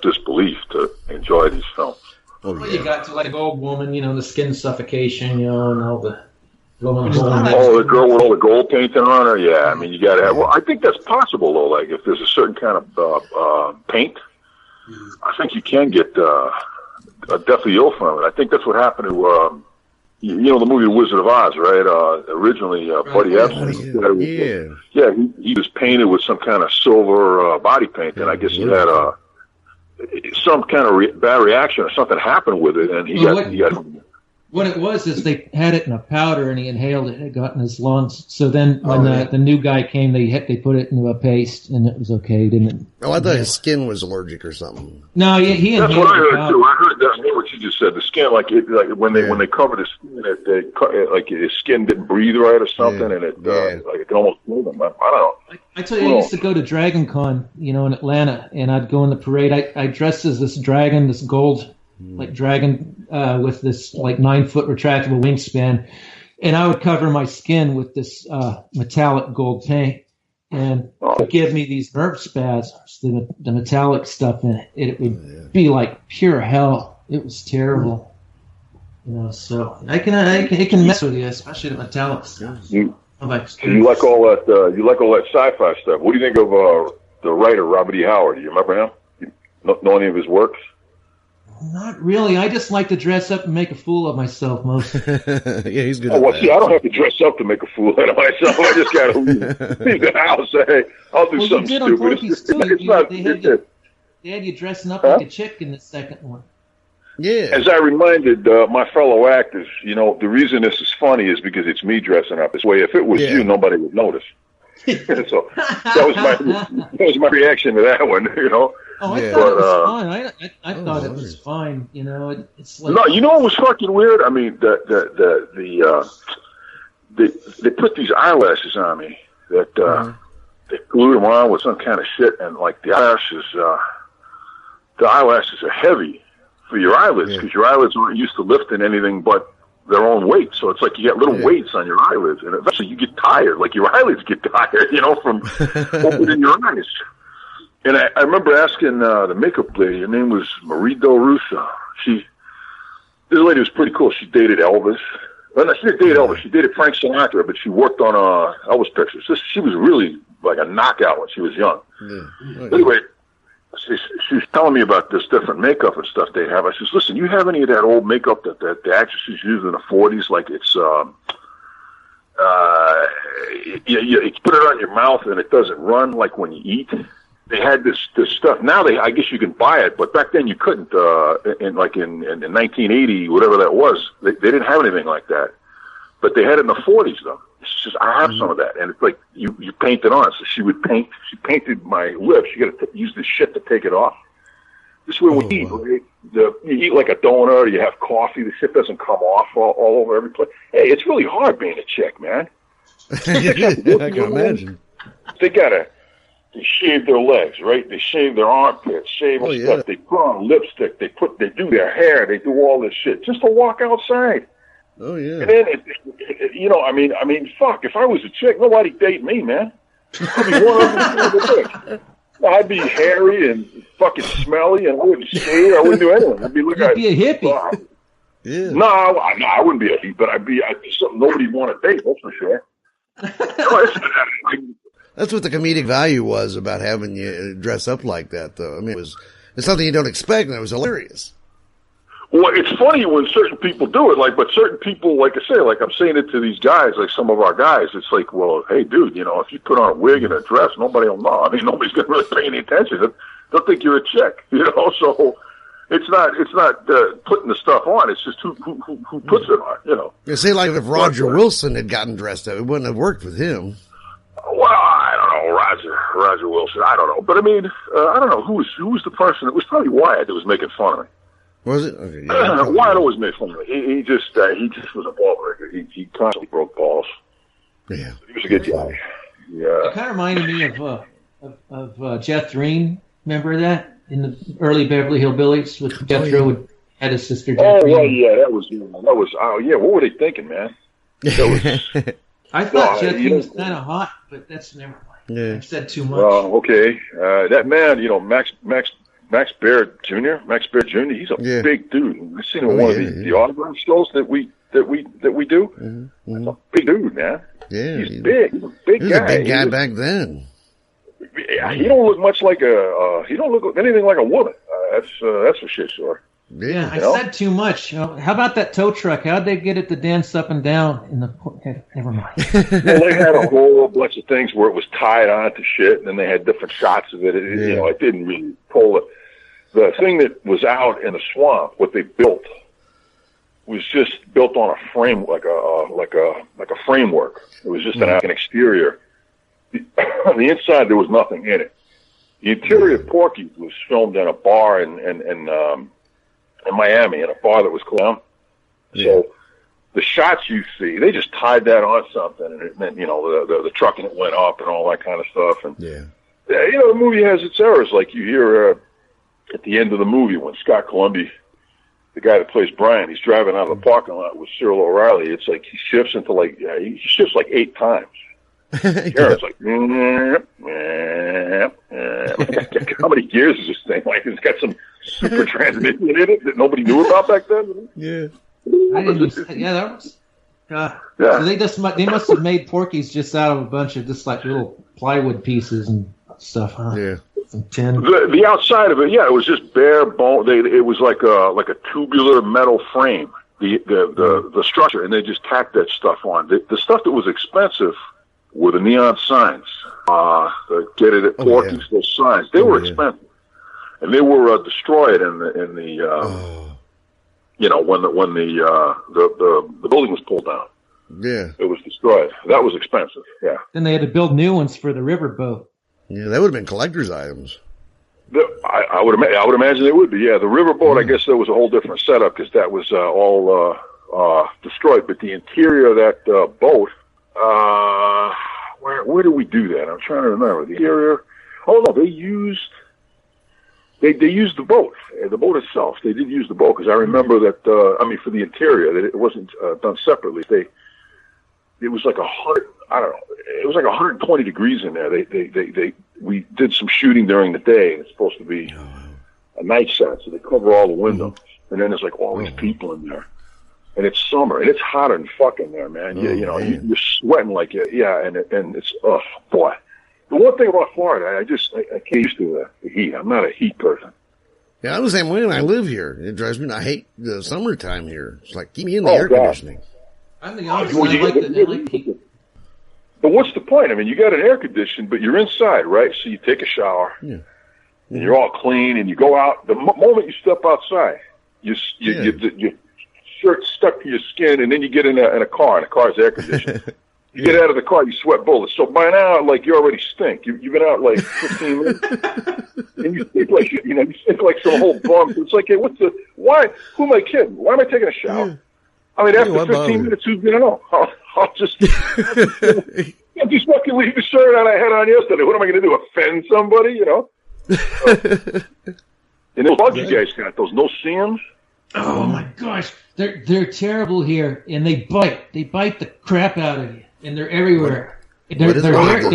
disbelief to enjoy these films. Well, you got to like Old Woman, the skin suffocation, and all the. The girl with all the gold painting on her. Yeah, I mean, you got to have. Well, I think that's possible though. Like if there's a certain kind of paint, I think you can get deathly ill from it. I think that's what happened to the movie Wizard of Oz, right? Originally, Buddy Epps. He was painted with some kind of silver body paint, and I guess he had some kind of bad reaction or something happened with it, and he got. What it was is they had it in a powder, and he inhaled it. It got in his lungs. So then, when the new guy came, they put it into a paste, and it was okay, didn't it? Oh, I thought his skin was allergic or something. No, he that's what I heard too. I heard that's what you just said. The skin, like when they covered his skin, like his skin didn't breathe right or something, and it could almost kill him. I don't know. I tell you, I used to go to Dragon Con, in Atlanta, and I'd go in the parade. I dressed as this dragon, this gold dragon with this 9-foot retractable wingspan, and I would cover my skin with this metallic gold paint, and it would give me these nerve spasms. The metallic stuff in it, it would be like pure hell. It was terrible, So it can mess with you, especially the metallic stuff. You like all that? You like all that sci-fi stuff? What do you think of the writer Robert E. Howard? Do you remember him? You know any of his works? Not really. I just like to dress up and make a fool of myself mostly. Yeah, he's good. I don't have to dress up to make a fool out of myself. I just got to leave the house. Say, I'll do something you did stupid. On Porky's too. They had you dressing up like a chick in the second one. Yeah. As I reminded my fellow actors, the reason this is funny is because it's me dressing up this way. If it was you, nobody would notice. So that was my reaction to that one. Oh, I thought it was fine. I thought it was fine. It's like no. It was fucking weird. I mean, they put these eyelashes on me that they glued them on with some kind of shit, and like the eyelashes are heavy for your eyelids because your eyelids aren't used to lifting anything but their own weight. So it's like you get little weights on your eyelids, and eventually you get tired. Like your eyelids get tired, from opening your eyes. And I remember asking the makeup lady. Her name was Marie Del Russo. This lady was pretty cool. She dated Elvis. Well, no, she didn't date Elvis. She dated Frank Sinatra, but she worked on Elvis pictures. She was really like a knockout when she was young. Yeah. Anyway, she was telling me about this different makeup and stuff they have. I says, listen, you have any of that old makeup that the actresses used in the 40s? Like it's you put it on your mouth and it doesn't run like when you eat. They had this stuff. Now I guess you can buy it, but back then you couldn't. In 1980, whatever that was, they didn't have anything like that. But they had it in the 40s though. It's just I have some of that, and it's like you paint it on. So she painted my lips. You got to use this shit to take it off. This way when you eat like a donut or you have coffee, the shit doesn't come off all over every place. Hey, it's really hard being a chick, man. I can imagine. They shave their legs, right? They shave their armpits, stuff. They put on lipstick. They do their hair. They do all this shit just to walk outside. Oh yeah. And then, I mean, fuck. If I was a chick, nobody'd date me, man. I'd be one of them. I'd be hairy and fucking smelly, and I wouldn't shave. I wouldn't do anything. I'd be a hippie. Yeah. No, I wouldn't be a heat, but I'd be something nobody'd want to date. That's for sure. That's what the comedic value was about having you dress up like that, though. I mean, it's something you don't expect, and it was hilarious. Well, it's funny when certain people do it, but certain people, like I say, I'm saying it to these guys, like some of our guys, it's like, well, hey, dude, if you put on a wig and a dress, nobody will know. I mean, nobody's going to really pay any attention. They'll think you're a chick, so it's not putting the stuff on. It's just who puts it on, You say, like, if Roger Wilson had gotten dressed up, it wouldn't have worked with him. Well, I don't know, Roger Wilson. I don't know, but I mean, I don't know who was the person. It was probably Wyatt that was making fun of me. Was it? Okay, yeah, Wyatt always made fun of me. He just was a ball breaker. He constantly broke balls. Yeah, he was a good guy. Yeah, it kind of reminded me of Jeff Green. Remember that in the early Beverly Hillbillies with Jethro had his sister. Jeff Green. Well, yeah, that was. Oh, yeah. What were they thinking, man? I thought Jeff Green was kind of hot, but that's never mind. Yeah. I said too much. Well, okay. That man, Max Baird Jr. He's a big dude. I've seen him in one of the autograph shows that we do. Mm-hmm. That's a big dude, man. Yeah, he's big. He's a big guy. He was a big guy back then. Yeah, he don't look much like he don't look anything like a woman. That's for shit sure. Yeah, I said too much. How about that tow truck? How'd they get it to dance up and down in the? Never mind. Well, they had a whole bunch of things where it was tied on to shit, and then they had different shots of it. It didn't really pull it. The thing that was out in the swamp, what they built, was just built on a frame, like a framework. It was just an exterior. On the inside, there was nothing in it. The interior of Porky was filmed in a bar in Miami, in a bar that was closed. So the shots you see, they just tied that on something, and then the truck and it went up and all that kind of stuff. And the movie has its errors, like you hear at the end of the movie when Scott Columbia, the guy that plays Brian, he's driving out of the parking lot with Cyril O'Reilly. It's like he shifts like 8 times. It's like, how many gears is this thing? Like, it's got some super transmission in it that nobody knew about back then. Yeah. That was. So they must have made Porky's just out of a bunch of just like little plywood pieces and stuff, huh? Yeah. Some tin. The outside of it, it was just bare bone. It was like a tubular metal frame. The structure, and they just tacked that stuff on. The stuff that was expensive were the neon signs. Get it at Porky's, those signs. They were expensive, and they were destroyed in the when the building was pulled down. Yeah, it was destroyed. That was expensive. Yeah. Then they had to build new ones for the riverboat. Yeah, that would have been collector's items. I would imagine it would be. Yeah, the riverboat. I guess that was a whole different setup because that was all destroyed. But the interior of that boat. Where did we do that? I'm trying to remember. The interior. Oh no, they used the boat, the boat itself. They did use the boat because I remember that. For the interior, that it wasn't done separately. It was like 100. I don't know. It was like 120 degrees in there. We did some shooting during the day. It's supposed to be a night shot, so they cover all the windows, and then there's like all these people in there. And it's summer, and it's hotter than fucking there, man. You're sweating like and it's boy. The one thing about Florida, I can't used to the heat. I'm not a heat person. Yeah, I'm the same way when I live here. It drives me. I hate the summertime here. It's like keep me in the air conditioning. I'm the opposite. I like heat. But what's the point? I mean, you got an air condition, but you're inside, right? So you take a shower, and you're all clean, and you go out. The moment you step outside, your shirt's stuck to your skin, and then you get in a car, and the car's air conditioned. You get out of the car, you sweat bullets. So by now, like, you already stink. You've been out like 15 minutes, and you stink like you stink like some whole bum. It's like, hey, why? Who am I kidding? Why am I taking a shower? I mean, after 15 minutes, who's gonna know? I'll just fucking leave the shirt on I had on yesterday. What am I gonna do? Offend somebody? And those bugs you guys got, those no seams. Oh my gosh, they're terrible here, and they bite. They bite the crap out of you, and they're everywhere. They're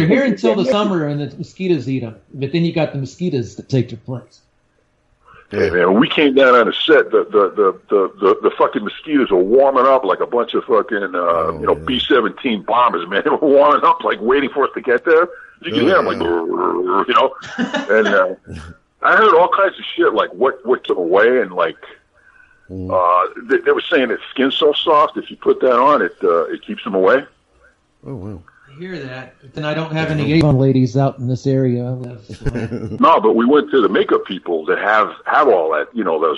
here until the summer, and the mosquitoes eat them. But then you got the mosquitoes that take their place. Hey, man, we came down on the set. The fucking mosquitoes were warming up like a bunch of fucking B-17 bombers, man. They were warming up, like waiting for us to get there. You can hear them, like, you know. And I heard all kinds of shit, like what took away, and like they were saying that skin's so soft, if you put that on, it keeps them away. Oh wow. I hear that, but then I don't have any Avon ladies out in this area. No, but we went to the makeup people that have all that, you know, those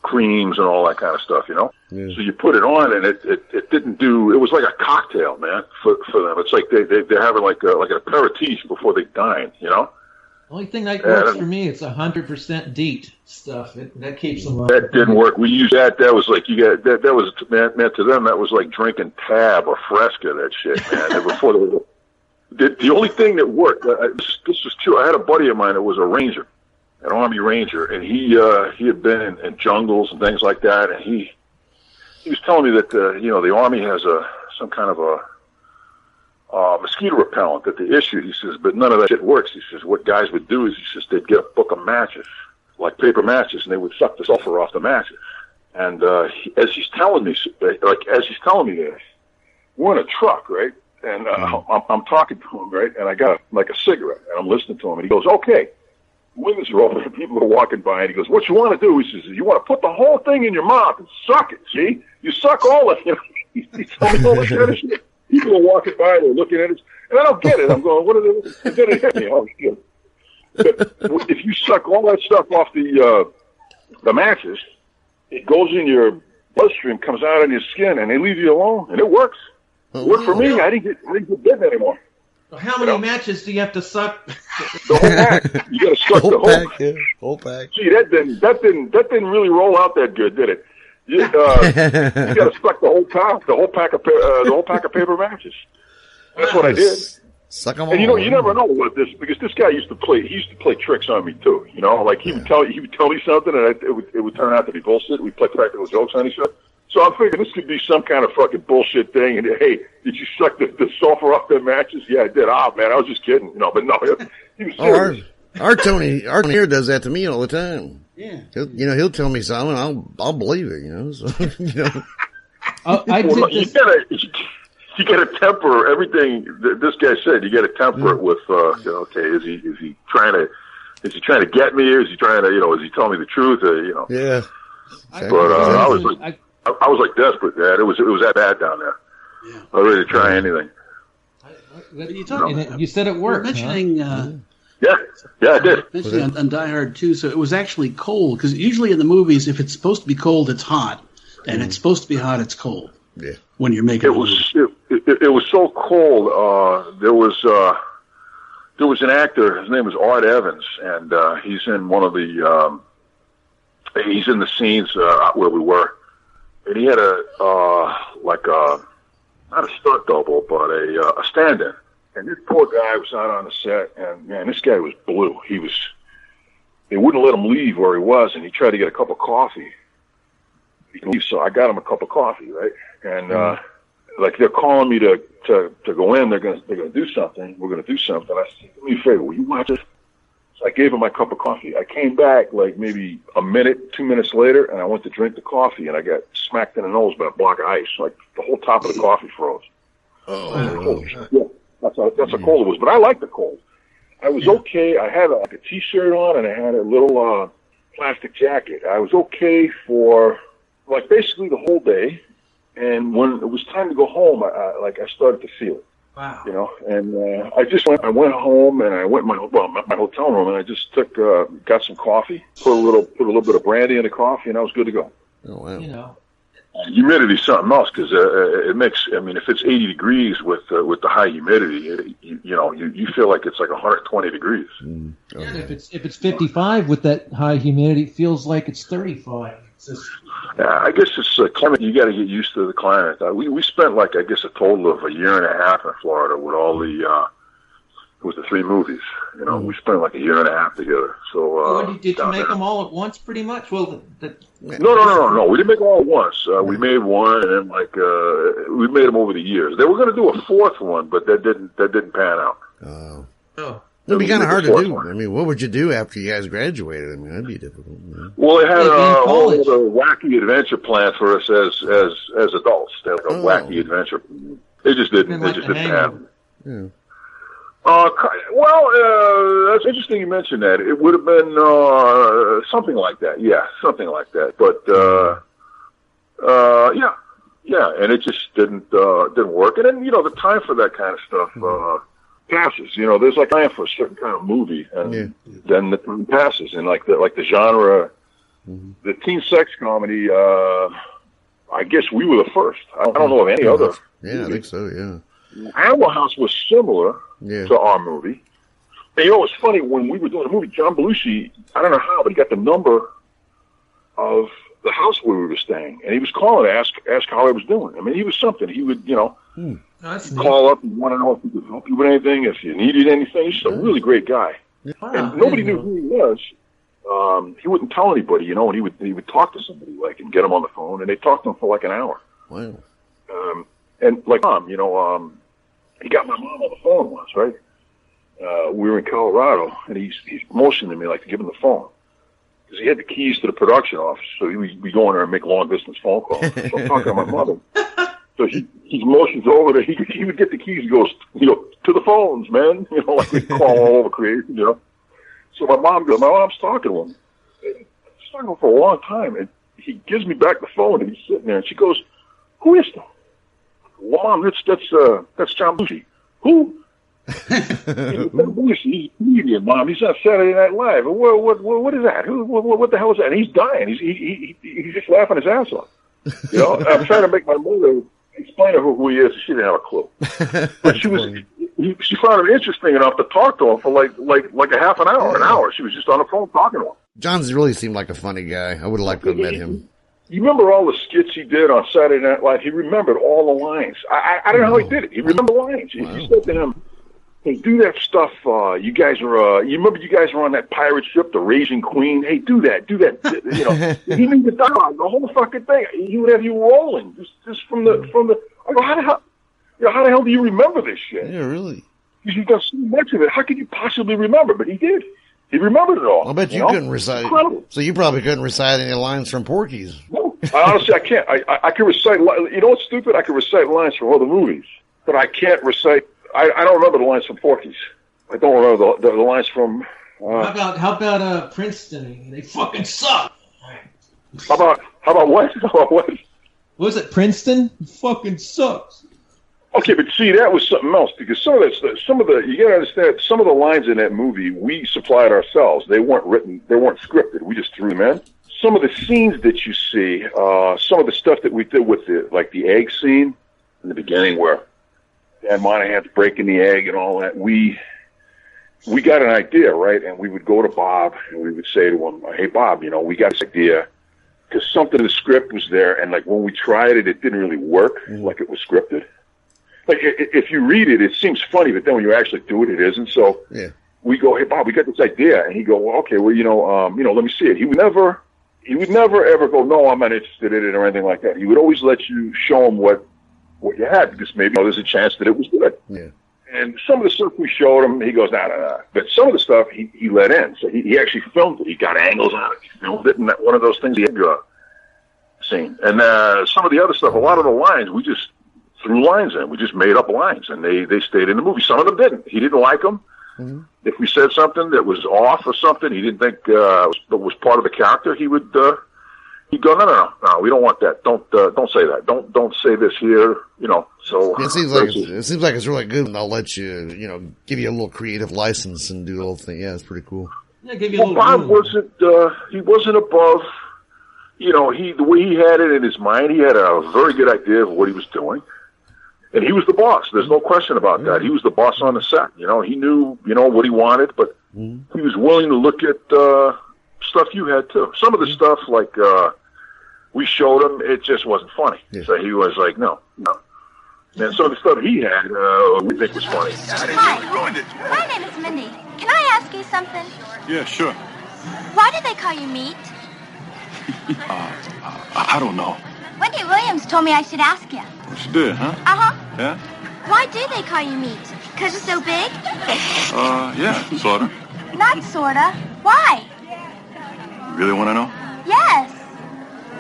creams and all that kind of stuff, you know. Yeah. So you put it on, and it didn't do. It was like a cocktail, man, for them. It's like they're having like an aperitif before they dine, you know. The only thing that works for me, it's 100% DEET stuff. That keeps them up. That didn't work. We used that. That was like, you got that was, man, to them, that was like drinking Tab or Fresca, that shit, man. And before the only thing that worked, this was true. I had a buddy of mine that was a ranger, an Army Ranger, and he had been in jungles and things like that, and he was telling me that, the Army has some kind of a mosquito repellent that they issue. He says, but none of that shit works. He says, what guys would do is, he says, they'd get a book of matches, like paper matches, and they would suck the sulfur off the matches. And as he's telling me this, we're in a truck, right? And I'm talking to him, right? And I got a cigarette, and I'm listening to him, and he goes, okay, windows are open, people are walking by, and he goes, what you want to do? He says, you want to put the whole thing in your mouth and suck it, see? You suck all of it. He told me all this kind of shit. People are walking by, they're looking at us, and I don't get it. I'm going, what are they? It didn't hit me. Oh, shit. But if you suck all that stuff off the matches, it goes in your bloodstream, comes out on your skin, and they leave you alone, and it works. It worked for me. I didn't get bitten anymore. Well, how many matches do you have to suck? The whole pack. You got to suck the whole pack. Yeah. Whole pack. See, that didn't really roll out that good, did it? You got to suck the whole pack of paper matches. That's what I did. Suck them all. And you never know what this, because this guy used to play tricks on me too. You know, like he would tell me something, and it would turn out to be bullshit. We'd play practical jokes on each other. So I'm thinking this could be some kind of fucking bullshit thing. And hey, did you suck the sulfur off their matches? Yeah, I did. Oh man, I was just kidding. No, but no, he was serious. Our Tony here does that to me all the time. Yeah. He'll tell me something, and I'll believe it. You know, so you got to temper everything that this guy said. You got to temper it with, okay, is he trying to get me, or is he trying to, is he telling me the truth? Yeah. But I was like desperate, Dad. It was that bad down there. Yeah. I was ready to try anything. You said it worked. Mentioning. Yeah, I did. Mentioning on Die Hard 2, so it was actually cold, because usually in the movies, if it's supposed to be cold, it's hot, and it's supposed to be hot, it's cold. Yeah. When you're making it was so cold. There was an actor. His name was Art Evans, and he's in one of the he's in the scenes where we were, and he had not a stunt double, but a stand-in. And this poor guy was out on the set, and man, this guy was blue. They wouldn't let him leave where he was, and he tried to get a cup of coffee. So I got him a cup of coffee, right? And like they're calling me to go in. They're gonna do something. We're gonna do something. I said, do me a favor, will you watch this? So I gave him my cup of coffee. I came back like maybe a minute, 2 minutes later, and I went to drink the coffee, and I got smacked in the nose by a block of ice. Like the whole top of the coffee froze. Oh, yeah. That's how cold it was. But I liked the cold. I was okay. I had a T-shirt on, and I had a little plastic jacket. I was okay for like basically the whole day. And when it was time to go home, I started to feel it. Wow. You know, and I went home, and I went my hotel room, and I just got some coffee, put a little bit of brandy in the coffee, and I was good to go. Oh wow. Humidity's something else, because it makes. I mean, if it's 80 degrees with the high humidity, you feel like it's like 120 degrees. Mm. Okay. And if it's 55 with that high humidity, it feels like it's 35. I guess it's climate. You got to get used to the climate. We spent like I guess a total of a year and a half in Florida with all the with the 3 movies. You know, we spent like a year and a half together. So did you make them all at once, pretty much? Well, no. We didn't make them all at once. We made one, and then we made them over the years. They were going to do a 4th one, but that didn't pan out. Oh. Oh. It'd be kind of hard to do. I mean, what would you do after you guys graduated? I mean, that'd be difficult. Well, they had a whole wacky adventure plan for us as adults. They had like a wacky adventure plan. They just didn't have it. Yeah. That's interesting you mentioned that. It would have been something like that. Yeah, something like that. But yeah, and it just didn't work. And then the time for that kind of stuff passes. There's like time for a certain kind of movie, and then the time passes. And like the genre, the teen sex comedy. I guess we were the first. I don't know of any other. Yeah, movie. I think so. Yeah. Animal House was similar to our movie. And it was funny, when we were doing the movie, John Belushi, I don't know how, but he got the number of the house where we were staying. And he was calling to ask how I was doing. I mean, he was something. He would, call up and want to know if he could help you with anything, if you needed anything. He's just a really great guy. Wow. And nobody knew who he was. He wouldn't tell anybody, and he would talk to somebody, and get him on the phone, and they'd talk to him for like an hour. Wow. And like Mom, he got my mom on the phone once, right? We were in Colorado, and he's motioning me to give him the phone, because he had the keys to the production office, so he would be going there and make long distance phone calls. So I'm talking to my mother. So he motions over there. He would get the keys. He goes, to the phones, man. We call all over creation. So my mom's talking to him. She's talking to him for a long time, and he gives me back the phone, and he's sitting there, and she goes, "Who is that?" "Well, Mom, that's John Belushi." "Who?" "He's a comedian, Mom. He's on Saturday Night Live." What is that? What the hell is that? And he's dying. He's just laughing his ass off. I'm trying to make my mother explain to her who he is. She didn't have a clue. But she found him interesting enough to talk to him for like a half an hour. She was just on the phone talking to him. John's really seemed like a funny guy. I would have liked to have met him. You remember all the skits he did on Saturday Night Live? He remembered all the lines. I don't know how he did it. He remembered the lines. Wow. You said to him, "Hey, do that stuff. You guys are. You remember you guys were on that pirate ship, the Raging Queen. Hey, do that. He knew the dialogue, the whole fucking thing. He would have you rolling just from the. I go, how the hell do you remember this shit? Yeah, really. Because you've done so much of it. How could you possibly remember? But he did. He remembered it all. I bet you couldn't recite. Incredible. So you probably couldn't recite any lines from Porky's. No, honestly, I can't. I can recite. You know what's stupid? I can recite lines from other movies, but I can't recite. I don't remember the lines from Porky's. I don't remember the lines from. How about Princeton? They fucking suck. How about what? How about what? Was it Princeton? It fucking sucks. Okay, but see, that was something else, because you gotta understand, some of the lines in that movie we supplied ourselves. They weren't written, they weren't scripted. We just threw them in. Some of the scenes that you see, some of the stuff that we did with the egg scene in the beginning, where Dan Monahan's breaking the egg and all that. We got an idea, right? And we would go to Bob and we would say to him, "Hey, Bob, we got this idea." Because something in the script was there, and when we tried it, it didn't really work like it was scripted. If you read it, it seems funny, but then when you actually do it, it isn't. So we go, "Hey, Bob, we got this idea," and he go, "Well, okay, well, let me see it." He would never ever go, "No, I'm not interested in it," or anything like that. He would always let you show him what you had, because maybe there's a chance that it was good. Yeah. And some of the stuff we showed him, he goes, nah. But some of the stuff he let in. So he actually filmed it. He got angles on it. He filmed it in one of those things he had seen. And some of the other stuff, a lot of the lines, we just threw lines in. We just made up lines, and they stayed in the movie. Some of them didn't. He didn't like them. Mm-hmm. If we said something that was off or something, he didn't think was part of the character, he'd go, no, we don't want that. Don't say that. Don't say this here. So it seems like it's really good, and they'll let you, give you a little creative license and do the whole thing. Yeah, it's pretty cool. Yeah, give you a little Bob wasn't. He wasn't above. The way he had it in his mind, he had a very good idea of what he was doing, and he was the boss. There's no question about that. He was the boss on the set. He knew, what he wanted, but he was willing to look at stuff you had too. Some of the stuff, we showed him, it just wasn't funny. Yeah. So he was like, no. And some of the stuff he had, we think was funny. Hi, my name is Mindy. Can I ask you something? Yeah, sure. Why do they call you Meat? I don't know. Wendy Williams told me I should ask you. She did, huh? Uh-huh. Yeah? Why do they call you Meat? Because it's so big? Yeah, sorta. Not sorta. Why? You really want to know? Yes.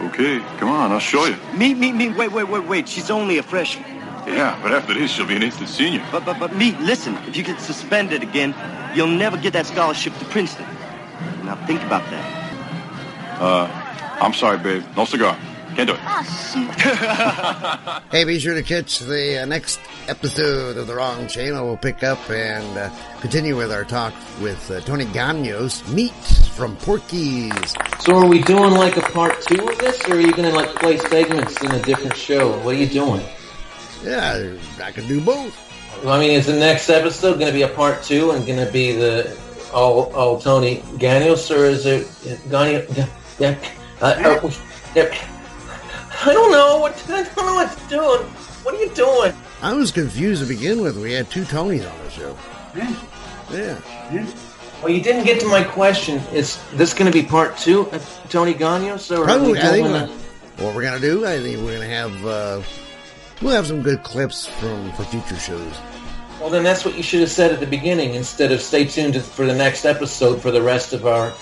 Okay, come on, I'll show you. Wait. She's only a freshman. Yeah, but after this, she'll be an instant senior. But me, listen, if you get suspended again, you'll never get that scholarship to Princeton. Now think about that. I'm sorry, babe. No cigar. Can't do it. Oh, shoot. Hey, be sure to catch the next episode of The Wrong Channel. We'll pick up and continue with our talk with Tony Ganios, Meat from Porky's. So are we doing like a part 2 of this, or are you going to like play segments in a different show? What are you doing? Yeah, I can do both. I mean, is the next episode going to be a part 2 and going to be the all Tony Ganios, or is it Ganios? I don't know what to do. What are you doing? I was confused to begin with. We had 2 Tonys on the show. Yeah. Well, you didn't get to my question. Is this going to be part 2 of Tony Ganios? Or probably. I think what we're going to do, I think we're going to have, we'll have some good clips for future shows. Well, then that's what you should have said at the beginning instead of stay tuned for the next episode for the rest of our...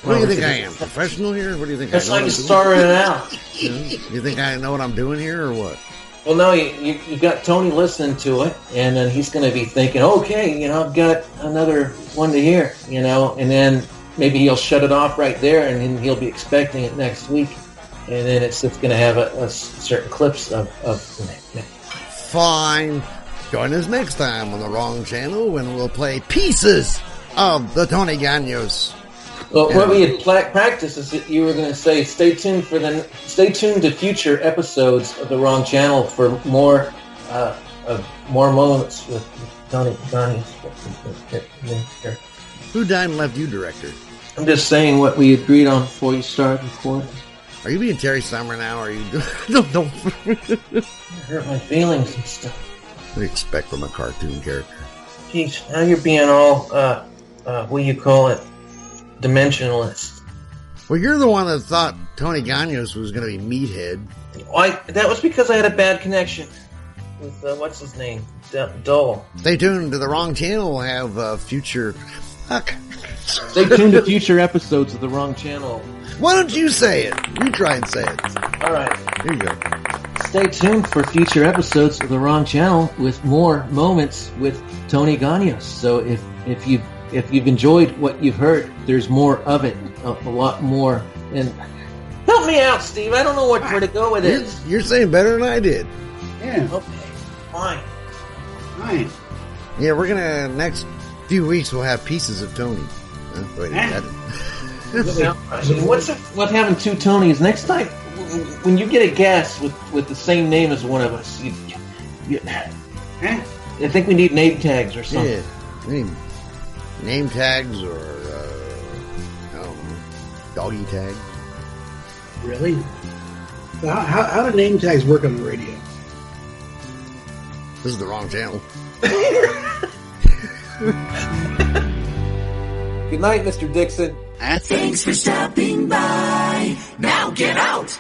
What do you think I am? Professional here? What do you think? That's how you started it out. You think I know what I'm doing here or what? Well, no, you got Tony listening to it, and then he's going to be thinking, okay, I've got another one to hear, and then maybe he'll shut it off right there, and then he'll be expecting it next week, and then it's just going to have a certain clips of Fine. Join us next time on The Wrong Channel when we'll play pieces of the Tony Ganios. Well, what we had practiced is that you were going to say, stay tuned to future episodes of The Wrong Channel for more moments with Tony Ganios. Who died and left you, director? I'm just saying what we agreed on before you started recording. Are you being Terry Summer now? Or are you? Don't hurt my feelings and stuff. What do you expect from a cartoon character? Geez, now you're being all what do you call it? Dimensionalist. Well, you're the one that thought Tony Ganios was going to be Meathead. That was because I had a bad connection with what's his name, Dole. Stay tuned to The Wrong Channel. We'll have future. Stay tuned to future episodes of The Wrong Channel. Why don't you say it? You try and say it. All right. Here you go. Stay tuned for future episodes of The Wrong Channel with more moments with Tony Ganios. So if you've enjoyed what you've heard, there's more of it, a lot more. And help me out, Steve. I don't know where to go with it. You're saying better than I did. Yeah. Okay. Fine. Yeah, we're gonna next few weeks we'll have pieces of Tony. Wait, what having 2 Tonys next time? When you get a guest with the same name as one of us, I think we need name tags or something. Yeah, we need name tags or I don't know, doggy tags. Really? How do name tags work on the radio? This is The Wrong Channel. Good night, Mr. Dixon. Thanks for stopping by. Now get out.